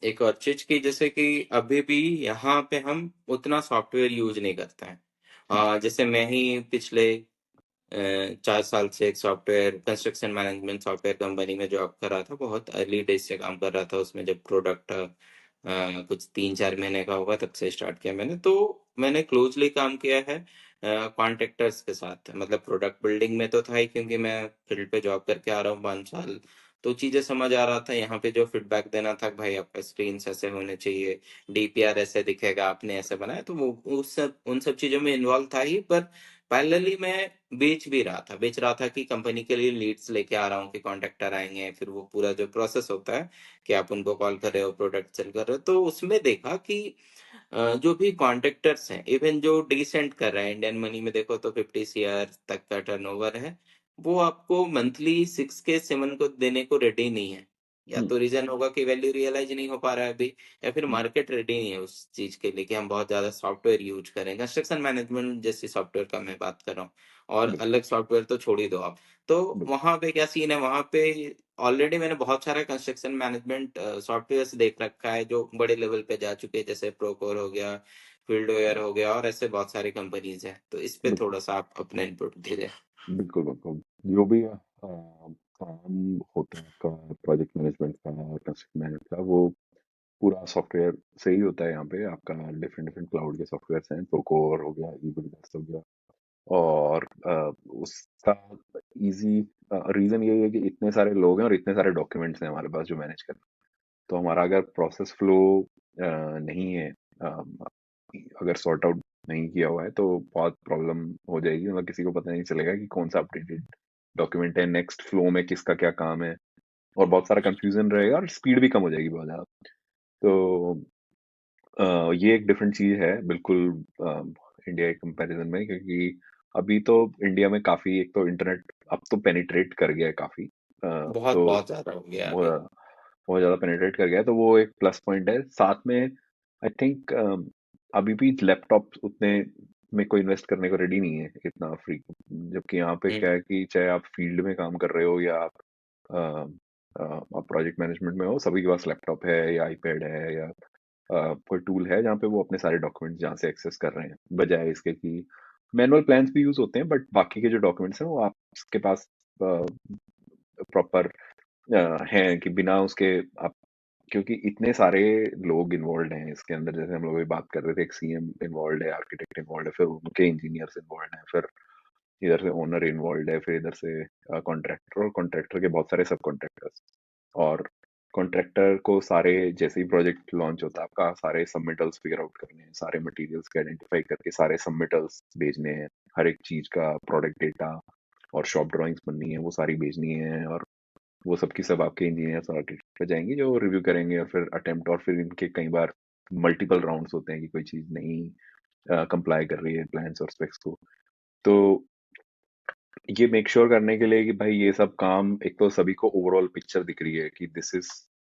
एक और चीज की, जैसे कि अभी भी यहाँ पे हम उतना सॉफ्टवेयर यूज नहीं करते हैं। जैसे मैं ही पिछले 4 साल से एक software construction management software company में जॉब कर रहा था। बहुत अर्ली डेज से काम कर रहा था उसमें। जब प्रोडक्ट कुछ 3-4 महीने का होगा तब से स्टार्ट किया मैंने। तो मैंने क्लोजली काम किया है कॉन्ट्रैक्टर्स के साथ। मतलब प्रोडक्ट बिल्डिंग में तो था ही, क्योंकि मैं फील्ड पे जॉब करके आ रहा हूँ 5 साल। तो चीजें समझ आ रहा था। यहाँ पे जो फीडबैक देना था, भाई आपका स्क्रीन ऐसे होने चाहिए, डीपीआर ऐसे दिखेगा, आपने ऐसे बनाया, तो वो उस सब उन सब चीजों में इन्वॉल्व था ही। पर पैरेलली मैं बेच रहा था कि कंपनी के लिए लीड्स लेके आ रहा हूँ कि कॉन्ट्रैक्टर आएंगे, फिर वो पूरा जो प्रोसेस होता है कि आप उनको कॉल कर रहे हो, प्रोडक्ट सेल कर रहे हो। तो उसमें देखा कि जो भी कॉन्ट्रैक्टर्स हैं, इवन जो डिसेंट कर रहे हैं, इंडियन मनी में देखो तो 50 CR तक का टर्नओवर है, वो आपको मंथली 6 के 7 को देने को रेडी नहीं है। या हम्म, तो रीजन होगा कि वैल्यू रियलाइज नहीं हो पा रहा है अभी, या फिर हम्म, मार्केट रेडी नहीं है उस चीज के लिए कि हम बहुत ज्यादा सॉफ्टवेयर यूज करें। कंस्ट्रक्शन मैनेजमेंट जैसी सॉफ्टवेयर का मैं बात कर रहा हूँ, और बिल्कुल अलग सॉफ्टवेयर तो छोड़ ही दो आप। तो बिल्कुल वहां पे क्या सीन है, वहां पे ऑलरेडी मैंने बहुत सारा कंस्ट्रक्शन मैनेजमेंट सॉफ्टवेयर देख रखा है जो बड़े लेवल पे जा चुके हैं, जैसे प्रोकोर हो गया, फील्डवेयर हो गया, और ऐसे बहुत सारी कंपनीज हैं। तो इस पे बिल्कुल थोड़ा सा आप अपना इनपुट दीजिए। बिल्कुल बिल्कुल। जो भी काम होता है आपका, प्रोजेक्ट मैनेजमेंट का, कंस्ट्रक्शन मैनेजमेंट का, वो पूरा सॉफ्टवेयर से ही होता है। यहाँ पे आपका डिफरेंट डिफरेंट क्लाउड के सॉफ्टवेयर हैं, प्रोकोर हो गया, ईबीडब्ल्यूएस हो गया, और उसका इजी रीजन यही है कि इतने सारे लोग हैं और इतने सारे डॉक्यूमेंट्स हैं हमारे पास जो मैनेज करना। तो हमारा अगर प्रोसेस फ्लो नहीं है, अगर सॉर्ट आउट नहीं किया हुआ है, तो बहुत प्रॉब्लम हो जाएगी। मतलब किसी को पता नहीं चलेगा कि कौन सा अपडेटेड डॉक्यूमेंट है, नेक्स्ट फ्लो में किसका क्या काम है, और बहुत सारा कंफ्यूजन रहेगा, और स्पीड भी कम हो जाएगी बहुत ज़्यादा। तो ये एक डिफरेंट चीज है बिल्कुल इंडिया के कंपैरिजन में, क्योंकि अभी तो इंडिया में काफी, एक तो इंटरनेट अब तो पेनिट्रेट कर गया है काफी, बहुत तो बहुत ज्यादा हो गया वो अभी। बहुत ज्यादा पेनिट्रेट कर गया है, तो वो एक प्लस पॉइंट है। साथ में आई थिंक अभी भी लैपटॉप उतने में कोई इन्वेस्ट करने को रेडी नहीं है इतना फ्री, जबकि यहाँ पे क्या हम्म। है कि चाहे आप फील्ड में काम कर रहे हो या आप प्रोजेक्ट मैनेजमेंट में हो, सभी के पास लैपटॉप है या आईपैड है, या कोई टूल है जहाँ पे वो अपने सारे डॉक्यूमेंट्स जहाँ से एक्सेस कर रहे हैं, बजाय इसके कि मैनुअल प्लान्स भी यूज होते हैं, बट बाकी के जो डॉक्यूमेंट्स हैं वो आपके पास प्रॉपर हैं कि बिना उसके आप, क्योंकि इतने सारे लोग इन्वॉल्व हैं इसके अंदर, जैसे हम लोग अभी बात कर रहे थे, एक सीएम इन्वॉल्व है, आर्किटेक्ट इन्वॉल्व है, फिर उनके इंजीनियर्स इन्वॉल्व हैं, फिर इधर से ओनर इन्वॉल्व है, फिर इधर से कॉन्ट्रैक्टर, और कॉन्ट्रैक्टर के बहुत सारे सब कॉन्ट्रैक्टर्स, और कॉन्ट्रैक्टर को सारे, जैसे ही प्रोजेक्ट लॉन्च होता है आपका, सारे सबमिटल्स फिगर आउट करने हैं, सारे मटेरियल्स के आइडेंटिफाई करके सारे सबमिटल्स भेजने हैं, हर एक चीज का प्रोडक्ट डेटा और शॉप ड्राइंग्स बननी है, वो सारी भेजनी है, और वो सब की सब आपके इंजीनियर्स और आर्किटेक्ट पे जाएंगे जो रिव्यू करेंगे, और फिर अटेम्प्ट, और फिर इनके कई बार मल्टीपल राउंड्स होते हैं कि कोई चीज नहीं कंप्लाई कर रही है प्लान्स और स्पेक्स को। तो ये मेक श्योर करने के लिए कि भाई ये सब काम, एक तो सभी को ओवरऑल पिक्चर दिख रही है कि this is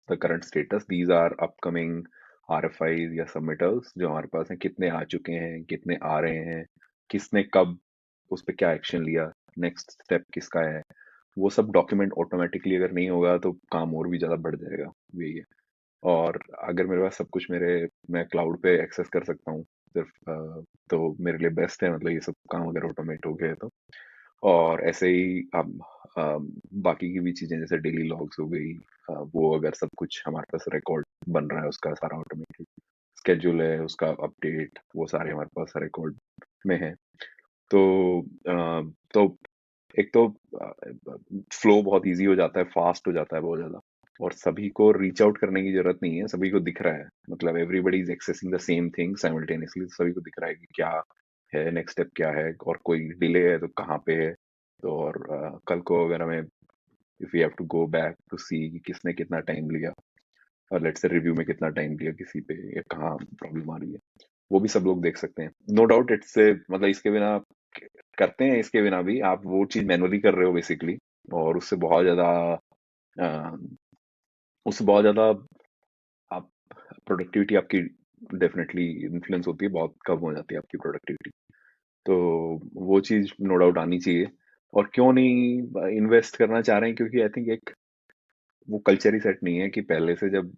the current status, these are upcoming RFIs या सबमिटल्स जो हमारे पास हैं, कितने आ चुके हैं, कितने आ रहे हैं, किसने कब उस पर क्या एक्शन लिया, नेक्स्ट स्टेप किसका है, वो सब डॉक्यूमेंट ऑटोमेटिकली अगर नहीं होगा तो काम और भी ज्यादा बढ़ जाएगा, यही है। और अगर मेरे पास सब कुछ मैं क्लाउड पे एक्सेस कर सकता हूँ सिर्फ, तो मेरे लिए बेस्ट है, मतलब ये सब काम अगर ऑटोमेट हो गया तो। और ऐसे ही अब बाकी की भी चीजें जैसे डेली लॉग्स हो गई, वो अगर सब कुछ हमारे पास रिकॉर्ड बन रहा है उसका सारा ऑटोमेटेड, स्केड्यूल है उसका अपडेट, वो सारे हमारे पास रिकॉर्ड में है। तो तो एक तो फ्लो बहुत इजी हो जाता है, फास्ट हो जाता है बहुत ज्यादा, और सभी को रीच आउट करने की जरूरत नहीं है, सभी को दिख रहा है, मतलब everybody is accessing the same thing simultaneously, सभी को दिख रहा है कि क्या है, नेक्स्ट स्टेप क्या है, और कोई डिले है तो कहाँ पे है। तो और कल को अगर हमें, if you have to go back to see कि किसने कितना टाइम लिया, और लेट्स से रिव्यू में कितना टाइम लिया किसी पे, या कहाँ प्रॉब्लम आ रही है, वो भी सब लोग देख सकते हैं। नो डाउट इट्स, मतलब इसके बिना करते हैं, इसके बिना भी आप वो चीज मैनुअली कर रहे हो बेसिकली, और अ, उससे बहुत ज्यादा आप, प्रोडक्टिविटी आपकी डेफिनेटली इन्फ्लुएंस होती है, बहुत कम हो जाती है आपकी प्रोडक्टिविटी। तो वो चीज नो डाउट आनी चाहिए। और क्यों नहीं इन्वेस्ट करना चाह रहे हैं, क्योंकि आई थिंक एक वो कल्चर ही सेट नहीं है कि पहले से जब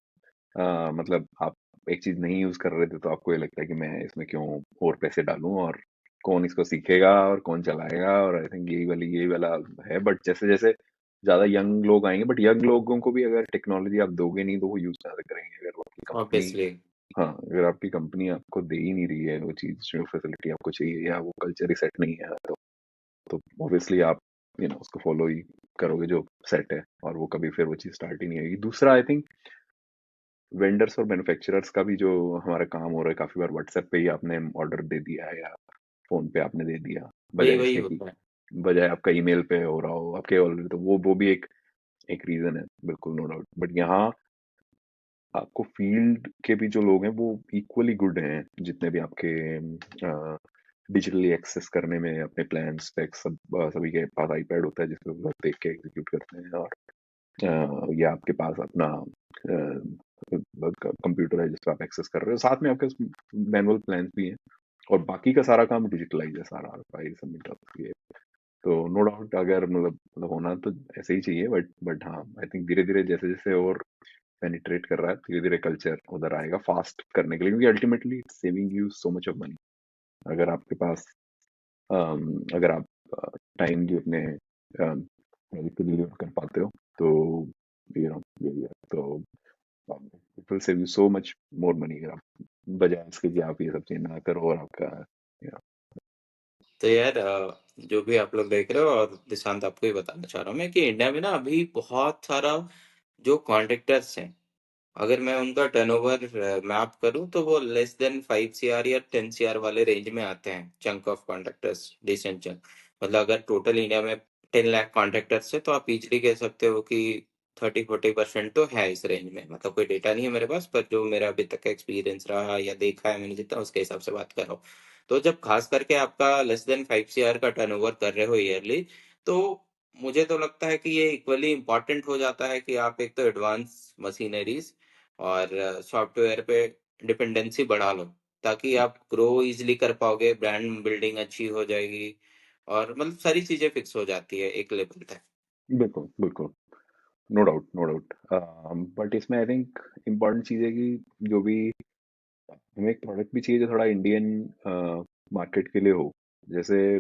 मतलब आप एक चीज नहीं यूज कर रहे थे तो आपको ये लगता है कि मैं इसमें क्यों और पैसे डालूं, और कौन इसको सीखेगा और कौन चलाएगा, और आई थिंक यही वाला है। बट जैसे जैसे ज्यादा यंग लोग आएंगे, बट यंग लोगों को भी अगर टेक्नोलॉजी आप दोगे नहीं तो वो यूज ज्यादा करेंगे, अगर वो आपकी कंपनी, ऑब्वियसली। हाँ अगर आपकी कंपनी आपको दे ही नहीं रही है वो चीज, जो फैसिलिटी आपको चाहिए, या वो कल्चर ही सेट नहीं है, तो ऑब्वियसली आप उसको फॉलो ही करोगे जो सेट है, और वो कभी फिर वो चीज स्टार्ट ही नहीं होगी। दूसरा आई थिंक वेंडर्स और मैन्युफैक्चरर्स का भी जो हमारा काम हो रहा है, काफी बार व्हाट्सएप पे ही आपने ऑर्डर दे दिया है, या फोन पे आपने दे दिया, वही बजाय वही इसके कि होता है। बजाय आपका ईमेल पे हो रहा हो आपके ऑलरेडी, तो वो भी एक एक रीजन है, बिल्कुल नो डाउट। बट यहाँ आपको फील्ड के भी जो लोग हैं वो इक्वली गुड हैं, जितने भी आपके डिजिटली एक्सेस करने में अपने प्लान स्पेक्स सब, सभी के पास आईपैड होता है जिसपे वो लोग देख के एग्जीक्यूट करते हैं, और या आपके पास अपना कंप्यूटर है जिसपे आप एक्सेस कर रहे हो, साथ में आपके मैनुअल प्लान भी हैं, और बाकी का सारा काम डिजिटलाइज है, सारा फाइल सबमिट ये। तो नो डाउट अगर मतलब होना तो ऐसे ही चाहिए, बट हाँ आई थिंक धीरे धीरे जैसे जैसे और पेनिट्रेट कर रहा है, धीरे धीरे कल्चर उधर आएगा फास्ट करने के लिए, क्योंकि ultimately saving you so much of money. अगर आपके पास अगर आप टाइमली अपने प्रोजेक्ट को डिलीवर कर पाते हो, तो तो it will save you so much more money, अगर आप बजाय इसके कि आप ये सब चीज ना करो, और आपका you know, तो यार जो भी आप लोग देख रहे हो, और दिशांत आपको ही बताना चाह रहा हूँ मैं कि इंडिया में ना अभी बहुत सारा जो कॉन्ट्रैक्टर्स हैं, अगर मैं उनका टर्नओवर मैप करूं तो वो लेस देन 5 CR या 10 CR वाले रेंज में आते हैं, chunk of contractors, decent chunk. मतलब अगर टोटल इंडिया में 10 लाख कॉन्ट्रैक्टर्स है तो आप इजीली कह सकते हो कि 30-40% तो है इस रेंज में। मतलब कोई डेटा नहीं है मेरे पास, पर जो मेरा अभी तक का एक्सपीरियंस रहा या देखा है मैंने जितना, उसके हिसाब से बात कर रहा हूँ। तो जब खास करके आपका लेस देन 5 CR का टर्नओवर कर रहे हो ईयरली, तो मुझे तो लगता है कि ये इक्वली इम्पोर्टेंट हो जाता है कि आप एक तो एडवांस मशीनरीज और सॉफ्टवेयर पे डिपेंडेंसी बढ़ा लो, ताकि आप ग्रो इजीली कर पाओगे, ब्रांड बिल्डिंग अच्छी हो जाएगी, और मतलब सारी चीजें फिक्स हो जाती है एक लेवल तक। बिल्कुल बिल्कुल, no doubt no doubt. But इसमें आई थिंक इम्पोर्टेंट चीज़ है कि जो भी हमें एक प्रोडक्ट भी चाहिए जो थोड़ा इंडियन मार्केट के लिए हो, जैसे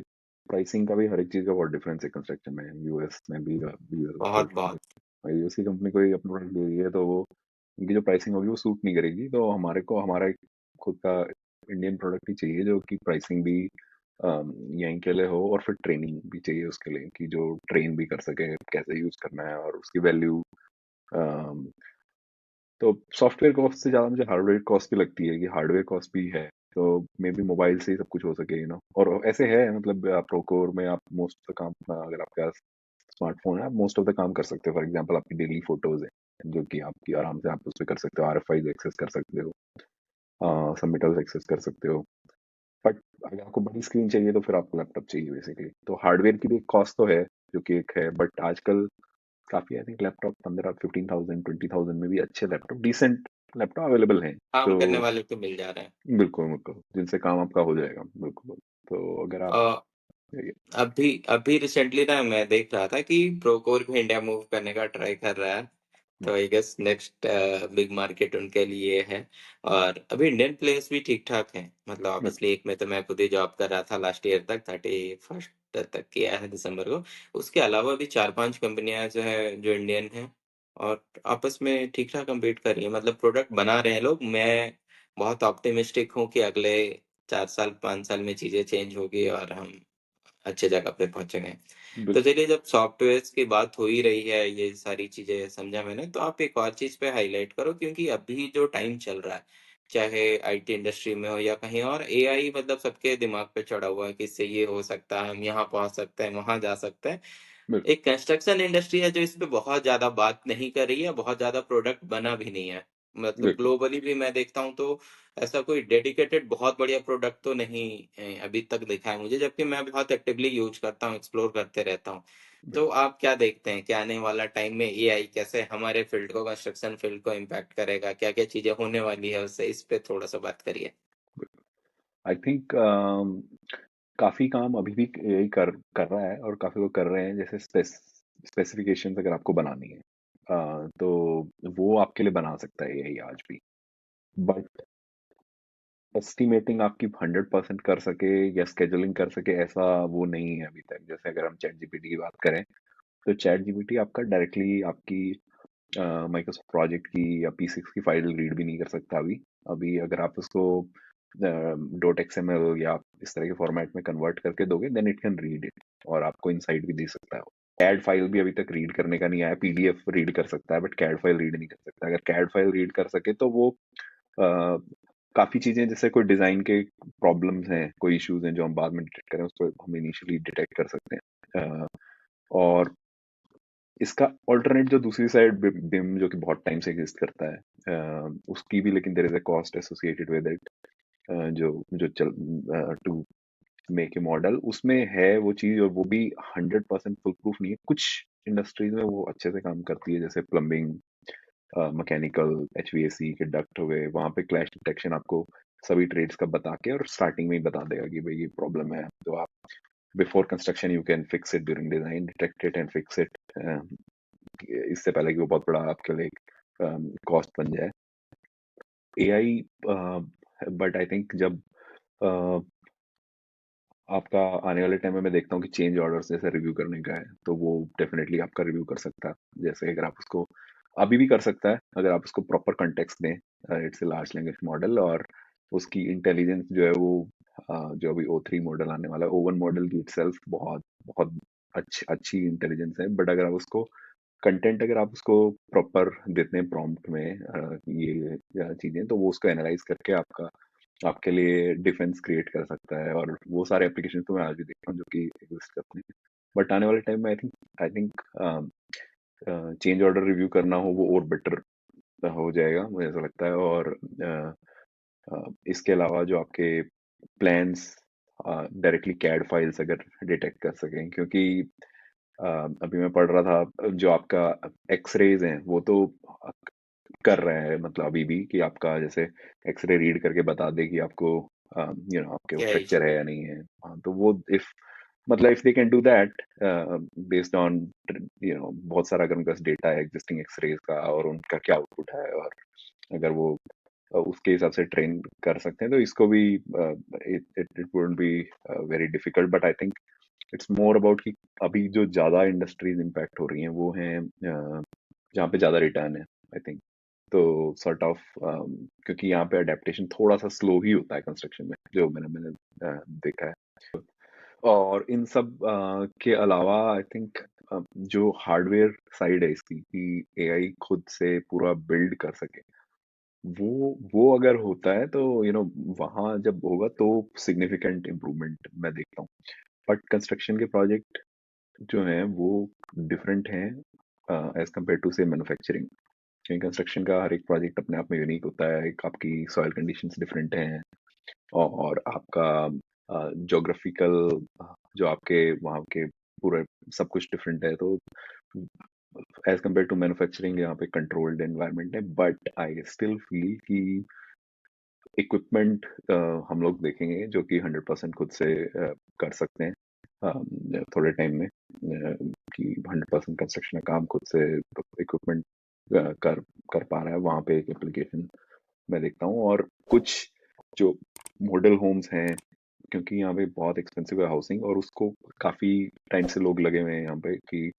प्राइसिंग का भी हर एक चीज़ का बहुत डिफरेंस है कंस्ट्रक्शन में, यूएस में भी यूएस कोई बहुत बहुत। यूएस की कंपनी कोई अपना प्रोडक्ट दे रही है तो वो उनकी जो प्राइसिंग होगी वो सूट नहीं करेगी, तो हमारे को हमारा एक खुद का इंडियन प्रोडक्ट ही चाहिए जो कि प्राइसिंग भी यहीं के लिए हो, और फिर ट्रेनिंग भी चाहिए उसके लिए कि जो ट्रेन भी कर सके कैसे यूज़ करना है और उसकी वैल्यू। तो सॉफ्टवेयर कॉस्ट से ज़्यादा मुझे हार्डवेयर कॉस्ट भी लगती है कि हार्डवेयर कॉस्ट भी है, तो मे बी मोबाइल से ही सब कुछ हो सके, और ऐसे है मतलब प्रोकोर में आप मोस्ट ऑफ द काम, अगर आपके पास स्मार्टफोन है आप मोस्ट ऑफ द काम कर सकते हो। फॉर एग्जांपल आपकी डेली फोटोज है जो कि आपकी आराम से आप उस पर कर सकते हो, आरएफआई एक्सेस कर सकते हो, सबमिटल्स एक्सेस कर सकते हो। बट अगर आपको बड़ी स्क्रीन चाहिए तो फिर आपको लैपटॉप चाहिए बेसिकली, तो हार्डवेयर की भी कॉस्ट तो है जो कि एक है, बट आजकल काफी आई थिंक लैपटॉप 15-15,000 20,000 में भी अच्छे लैपटॉप, डिसेंट लैपटॉप अवेलेबल हैं। काम तो करने वाले तो मिल जा रहे बिल्कुल बिल्कुल जिनसे काम आपका हो जाएगा बिल्कुल। तो अगर आप हैं। अभी अभी रिसेंटली ना मैं देख रहा था कि प्रोकोर भी इंडिया मूव करने का ट्राई कर रहा है, तो I guess next big market उनके लिए है। और अभी इंडियन प्लेयर्स भी ठीक ठाक हैं, मतलब ऑब्वियसली एक में तो मैं खुद ही जॉब कर रहा था लास्ट ईयर तक, 31st तक किया है दिसंबर को। उसके अलावा भी 4-5 कंपनियां जो है जो इंडियन हैं और आपस में ठीक ठाक कम्पीट कर रही है, मतलब प्रोडक्ट बना रहे हैं लोग। मैं बहुत ऑप्टिमिस्टिक हूँ कि अगले 4 साल 5 साल में चीजें चेंज होगी और हम अच्छे जगह पे पहुंचेंगे। तो बिल्कुल चलिए, जब सॉफ्टवेयर की बात हो ही रही है, ये सारी चीजें समझा मैंने, तो आप एक और चीज पे हाईलाइट करो, क्योंकि अभी जो टाइम चल रहा है, चाहे आईटी इंडस्ट्री में हो या कहीं और, एआई मतलब सबके दिमाग पे चढ़ा हुआ है कि इससे ये हो सकता है, हम यहाँ पहुंच सकते हैं, वहां जा सकते हैं। बिल्कुल एक कंस्ट्रक्शन इंडस्ट्री है जो इस पे बहुत ज्यादा बात नहीं कर रही है, बहुत ज्यादा प्रोडक्ट बना भी नहीं है। मतलब बिल्कुल ग्लोबली भी मैं देखता हूँ तो ऐसा कोई डेडिकेटेड बहुत बढ़िया प्रोडक्ट तो नहीं अभी तक दिखा है मुझे, जबकि मैं बहुत एक्टिवली यूज करता हूँ, एक्सप्लोर करते रहता हूँ। तो बिल्कुल आप क्या देखते हैं कि आने वाला टाइम में एआई कैसे हमारे फील्ड को, कंस्ट्रक्शन फील्ड को इम्पैक्ट करेगा, क्या क्या चीजें होने वाली है उससे, इस पे थोड़ा सा बात करिए। आई थिंक काफी काम अभी भी यही कर रहा है, और काफी लोग कर रहे हैं, जैसे स्पेसिफिकेशंस अगर आपको बनानी है तो वो आपके लिए बना सकता है यही आज भी, बट एस्टिमेटिंग आपकी 100% कर सके या स्केजुलिंग कर सके ऐसा वो नहीं है अभी तक। जैसे अगर हम चैट जीपीटी की बात करें तो चैट जीपीटी आपका डायरेक्टली आपकी माइक्रोसॉफ्ट प्रोजेक्ट की या P6 की फाइल रीड भी नहीं कर सकता अभी। अभी अगर आप उसको डॉट XML या इस तरह के फॉर्मेट में कन्वर्ट करके दोगे then it can read it, और आपको इनसाइट भी दे सकता है। कैड फाइल भी अभी तक रीड करने का नहीं आया, पीडीएफ रीड कर सकता है बट कैड फाइल रीड नहीं कर सकता। अगर कैड फाइल रीड कर सके तो वो अ, काफी चीजें, जैसे कोई डिजाइन के प्रॉब्लम्स हैं, कोई इश्यूज हैं जो हम बाद में डिटेक्ट करें, उसको हम इनिशियली डिटेक्ट कर सकते हैं। और इसका ऑल्टरनेट जो दूसरी साइड बिम जो कि बहुत टाइम से एग्जिस्ट करता है, उसकी भी लेकिन there is a cost associated with it, जो जो चल टू मेक ए मॉडल उसमें है वो चीज, और वो भी 100% फुल प्रूफ नहीं है। कुछ इंडस्ट्रीज में वो अच्छे से काम करती है, जैसे प्लम्बिंग, मैकेनिकल, एचवीएसी के डक्ट हो गए, वहां पे क्लैश डिटेक्शन आपको सभी ट्रेड्स का बता के और स्टार्टिंग में ही बता देगा कि भाई ये प्रॉब्लम है, तो आप before construction you can fix it, during design detect it and fix it, इससे पहले कि वो बहुत बड़ा आपके लिए कॉस्ट बन जाए। एआई, बट आई थिंक जब अ, आपका आने वाले टाइम में मैं देखता हूँ कि चेंज ऑर्डर्स जैसे रिव्यू करने का है तो वो डेफिनेटली आपका रिव्यू कर सकता है। जैसे अगर आप उसको अभी भी कर सकता है अगर आप उसको प्रॉपर कंटेक्स्ट दें। It's a large language model, और उसकी इंटेलिजेंस जो है वो जो अभी O3 मॉडल आने वाला है, O1 मॉडल की इटसेल्फ बहुत बहुत अच्छी अच्छी इंटेलिजेंस है, बट अगर आप उसको कंटेंट अगर आप उसको प्रॉपर देते हैं प्रॉम्प्ट में ये चीजें, तो वो उसको एनालाइज करके आपका आपके लिए डिफेंस क्रिएट कर सकता है, और वो सारे एप्लीकेशन तो मैं आज भी देखता हूँ जो कि एग्जिस्ट करते हैं। बट आने वाले टाइम में I think change order review करना हो वो और बेटर हो जाएगा, मुझे ऐसा लगता है। और इसके अलावा जो आपके प्लान्स डायरेक्टली कैड फाइल्स अगर डिटेक्ट कर सकें, क्योंकि अ, अभी मैं पढ़ रहा था जो आपका एक्सरेज हैं वो तो कर रहे हैं, मतलब अभी भी कि आपका जैसे एक्सरे रीड करके बता दे कि आपको आपके क्या फ्रैक्चर इशू है या नहीं है। हाँ, तो वो इफ मतलब if they can do that based on बहुत सारा अगर उनके पास डेटा है एग्जिस्टिंग एक्सरेज का और उनका क्या आउटपुट है, और अगर वो उसके हिसाब से ट्रेन कर सकते हैं, तो इसको भी it it wouldn't be very difficult, but I think it's more about कि अभी जो ज्यादा इंडस्ट्रीज इम्पैक्ट हो रही हैं वो हैं जहाँ पे ज्यादा रिटर्न है, आई थिंक। तो सॉर्ट ऑफ क्योंकि यहाँ पे अडेप्टेशन थोड़ा सा स्लो ही होता है कंस्ट्रक्शन में, जो मैंने देखा है। और इन सब के अलावा आई थिंक जो हार्डवेयर साइड है इसकी, कि एआई खुद से पूरा बिल्ड कर सके, वो अगर होता है तो वहाँ जब होगा तो सिग्निफिकेंट इम्प्रूवमेंट मैं देखता हूँ। बट कंस्ट्रक्शन के प्रोजेक्ट जो हैं वो डिफरेंट हैं एज कम्पेयर टू से मैन्युफैक्चरिंग। क्योंकि कंस्ट्रक्शन का हर एक प्रोजेक्ट अपने आप में यूनिक होता है, एक आपकी सॉइल कंडीशंस डिफरेंट हैं, और आपका जोग्राफिकल जो आपके वहाँ के पूरे सब कुछ डिफरेंट है, तो एज कम्पेयर टू मैन्युफैक्चरिंग यहाँ पे कंट्रोल्ड एनवायरनमेंट है। बट आई स्टिल फील कि इक्विपमेंट हम लोग देखेंगे जो कि 100% खुद से कर सकते हैं थोड़े टाइम में, कि 100% कंस्ट्रक्शन का काम खुद से इक्विपमेंट कर कर पा रहा है, वहाँ पे एक एप्लीकेशन मैं देखता हूँ। और कुछ जो मॉडल होम्स हैं, क्योंकि यहाँ पे बहुत एक्सपेंसिव है हाउसिंग, और उसको काफी टाइम से लोग लगे हुए हैं यहाँ पे कि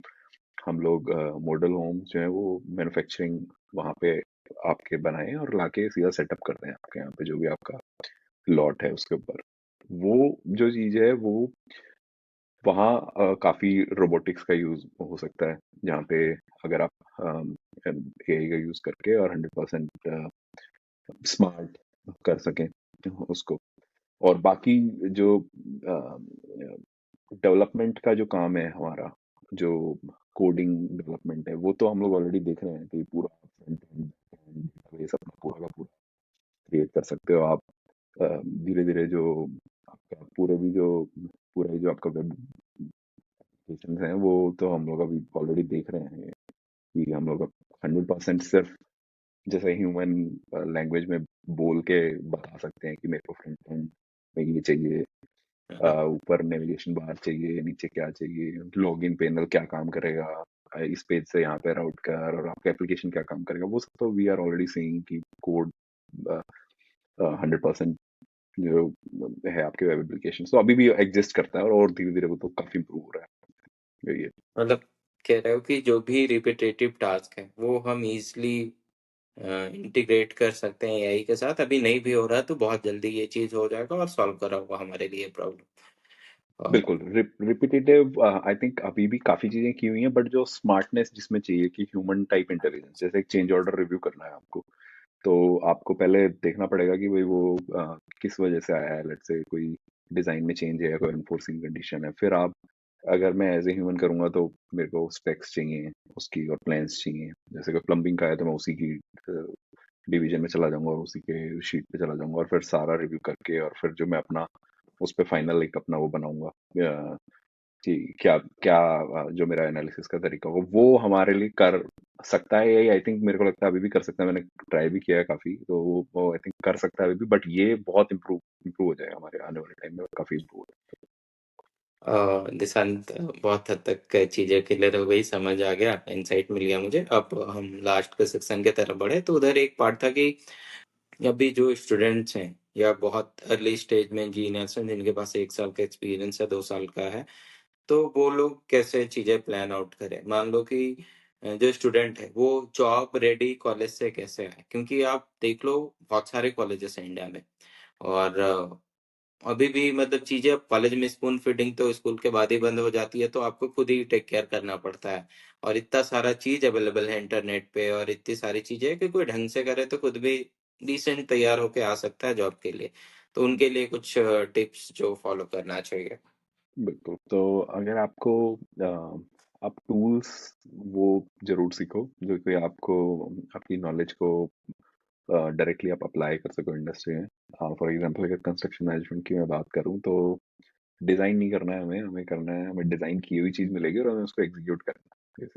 हम लोग मॉडल होम्स जो है वो मैन्युफैक्चरिंग वहाँ पे आपके बनाए और लाके सीधा सेटअप करते हैं आपके यहाँ पे जो भी आपका लॉट है उसके ऊपर। वो जो चीज है वो वहाँ काफी रोबोटिक्स का यूज हो सकता है, जहाँ पे अगर आप एआई का यूज करके और 100% स्मार्ट कर सकें उसको। और बाकी जो डेवलपमेंट का जो काम है हमारा, जो कोडिंग डेवलपमेंट है, वो तो हम लोग ऑलरेडी देख रहे हैं कि पूरा फ्रंट एंड डेटाबेस अपना पूरा का पूरा क्रिएट कर सकते हो आप। धीरे धीरे जो आपका पूरा ही जो आपका वेब एप्लीकेशन है वो तो हम लोग अभी ऑलरेडी देख रहे हैं कि हम लोग 100% सिर्फ जैसे ह्यूमन लैंग्वेज में बोल के बता सकते हैं कि मेरे को फ्रंट एंड में ये चाहिए, ऊपर नेविगेशन बार चाहिए, नीचे क्या चाहिए, लॉगिन पैनल क्या काम करेगा, इस पेज से यहाँ पे राउट कर, और आपका एप्लीकेशन क्या काम करेगा, वो सब तो वी आर ऑलरेडी सीइंग कि कोड 100% जो है आपके वेब एप्लीकेशन तो अभी भी एग्जिस्ट करता है, और धीरे धीरे वो तो काफी इम्प्रूव हो रहा है, यही है। मतलब कह रहे हो कि जो भी रिपीटेटिव टास्क है वो हम इजिली इंटीग्रेट कर सकते हैं एआई के साथ। अभी नहीं भी हो रहा तो बहुत जल्दी ये चीज हो जाएगा और सॉल्व करा होगा हमारे लिए प्रॉब्लम। बिल्कुल रिपीटेटिव आई थिंक अभी भी काफी चीजें की हुई हैं, बट जो स्मार्टनेस जिसमें चाहिए कि ह्यूमन टाइप इंटेलिजेंस, जैसे एक चेंज ऑर्डर रिव्यू करना है आपको, तो आपको पहले देखना पड़ेगा कि भाई वो किस वजह से आया है, लेट्स से कोई डिजाइन में चेंज है या कोई अनफोर्सिंग कंडीशन है। फिर आप, अगर मैं एज ए ह्यूमन करूंगा तो मेरे को स्पेक्स चाहिए उसकी और प्लान्स चाहिए। जैसे कि प्लम्बिंग का है तो मैं उसी की डिवीजन में चला जाऊंगा और उसी के शीट पे चला जाऊंगा, और फिर सारा रिव्यू करके और फिर जो मैं अपना उस पे फाइनल एक अपना वो बनाऊंगा कि क्या क्या जो मेरा एनालिसिस का तरीका होगा वो हमारे लिए कर सकता है। यही आई थिंक मेरे को लगता है अभी भी कर सकता है, मैंने ट्राई भी किया है काफी, तो वो आई थिंक कर सकता है अभी भी, बट ये बहुत इम्प्रूव हो जाएगा हमारे आने वाले टाइम में, काफी इम्प्रूव हो दिशांत, बहुत हद तक चीजें क्लियर हो गई, समझ आ गया, इंसाइट मिल गया मुझे। अब हम लास्ट के सेक्शन की तरफ बढ़े तो उधर एक पार्ट था कि अभी जो स्टूडेंट्स हैं या बहुत अर्ली स्टेज में इंजीनियर्स हैं जिनके पास 1 साल का एक्सपीरियंस है, 2 साल का है, तो वो लोग कैसे चीजें प्लान आउट करें। मान लो कि जो स्टूडेंट है वो जॉब रेडी कॉलेज से कैसे आए, क्योंकि आप देख लो बहुत सारे कॉलेजेस हैं इंडिया में, और अभी भी मतलब चीजें अब कॉलेज में स्पून फीडिंग तो स्कूल के बाद ही बंद हो जाती है, तो आपको खुद ही टेक केयर करना पड़ता है। और इतना सारा चीज अवेलेबल है इंटरनेट पे, और इतनी सारी चीजें हैं कि कोई ढंग से करे तो खुद भी डिसेंट तैयार होके आ सकता है जॉब के लिए। तो उनके लिए कुछ टिप्स जो फॉलो करना चाहिए। बिल्कुल। तो अगर आपको आप टूल्स वो जरूर सीखो जो कि आपको आपकी नॉलेज को डायरेक्टली आप अप्लाई कर सको इंडस्ट्री में। फॉर एग्जांपल अगर कंस्ट्रक्शन मैनेजमेंट की मैं बात करूं तो डिजाइन नहीं करना है हमें, हमें करना है, हमें डिजाइन की हुई चीज मिलेगी और हमें उसको एग्जीक्यूट करना है,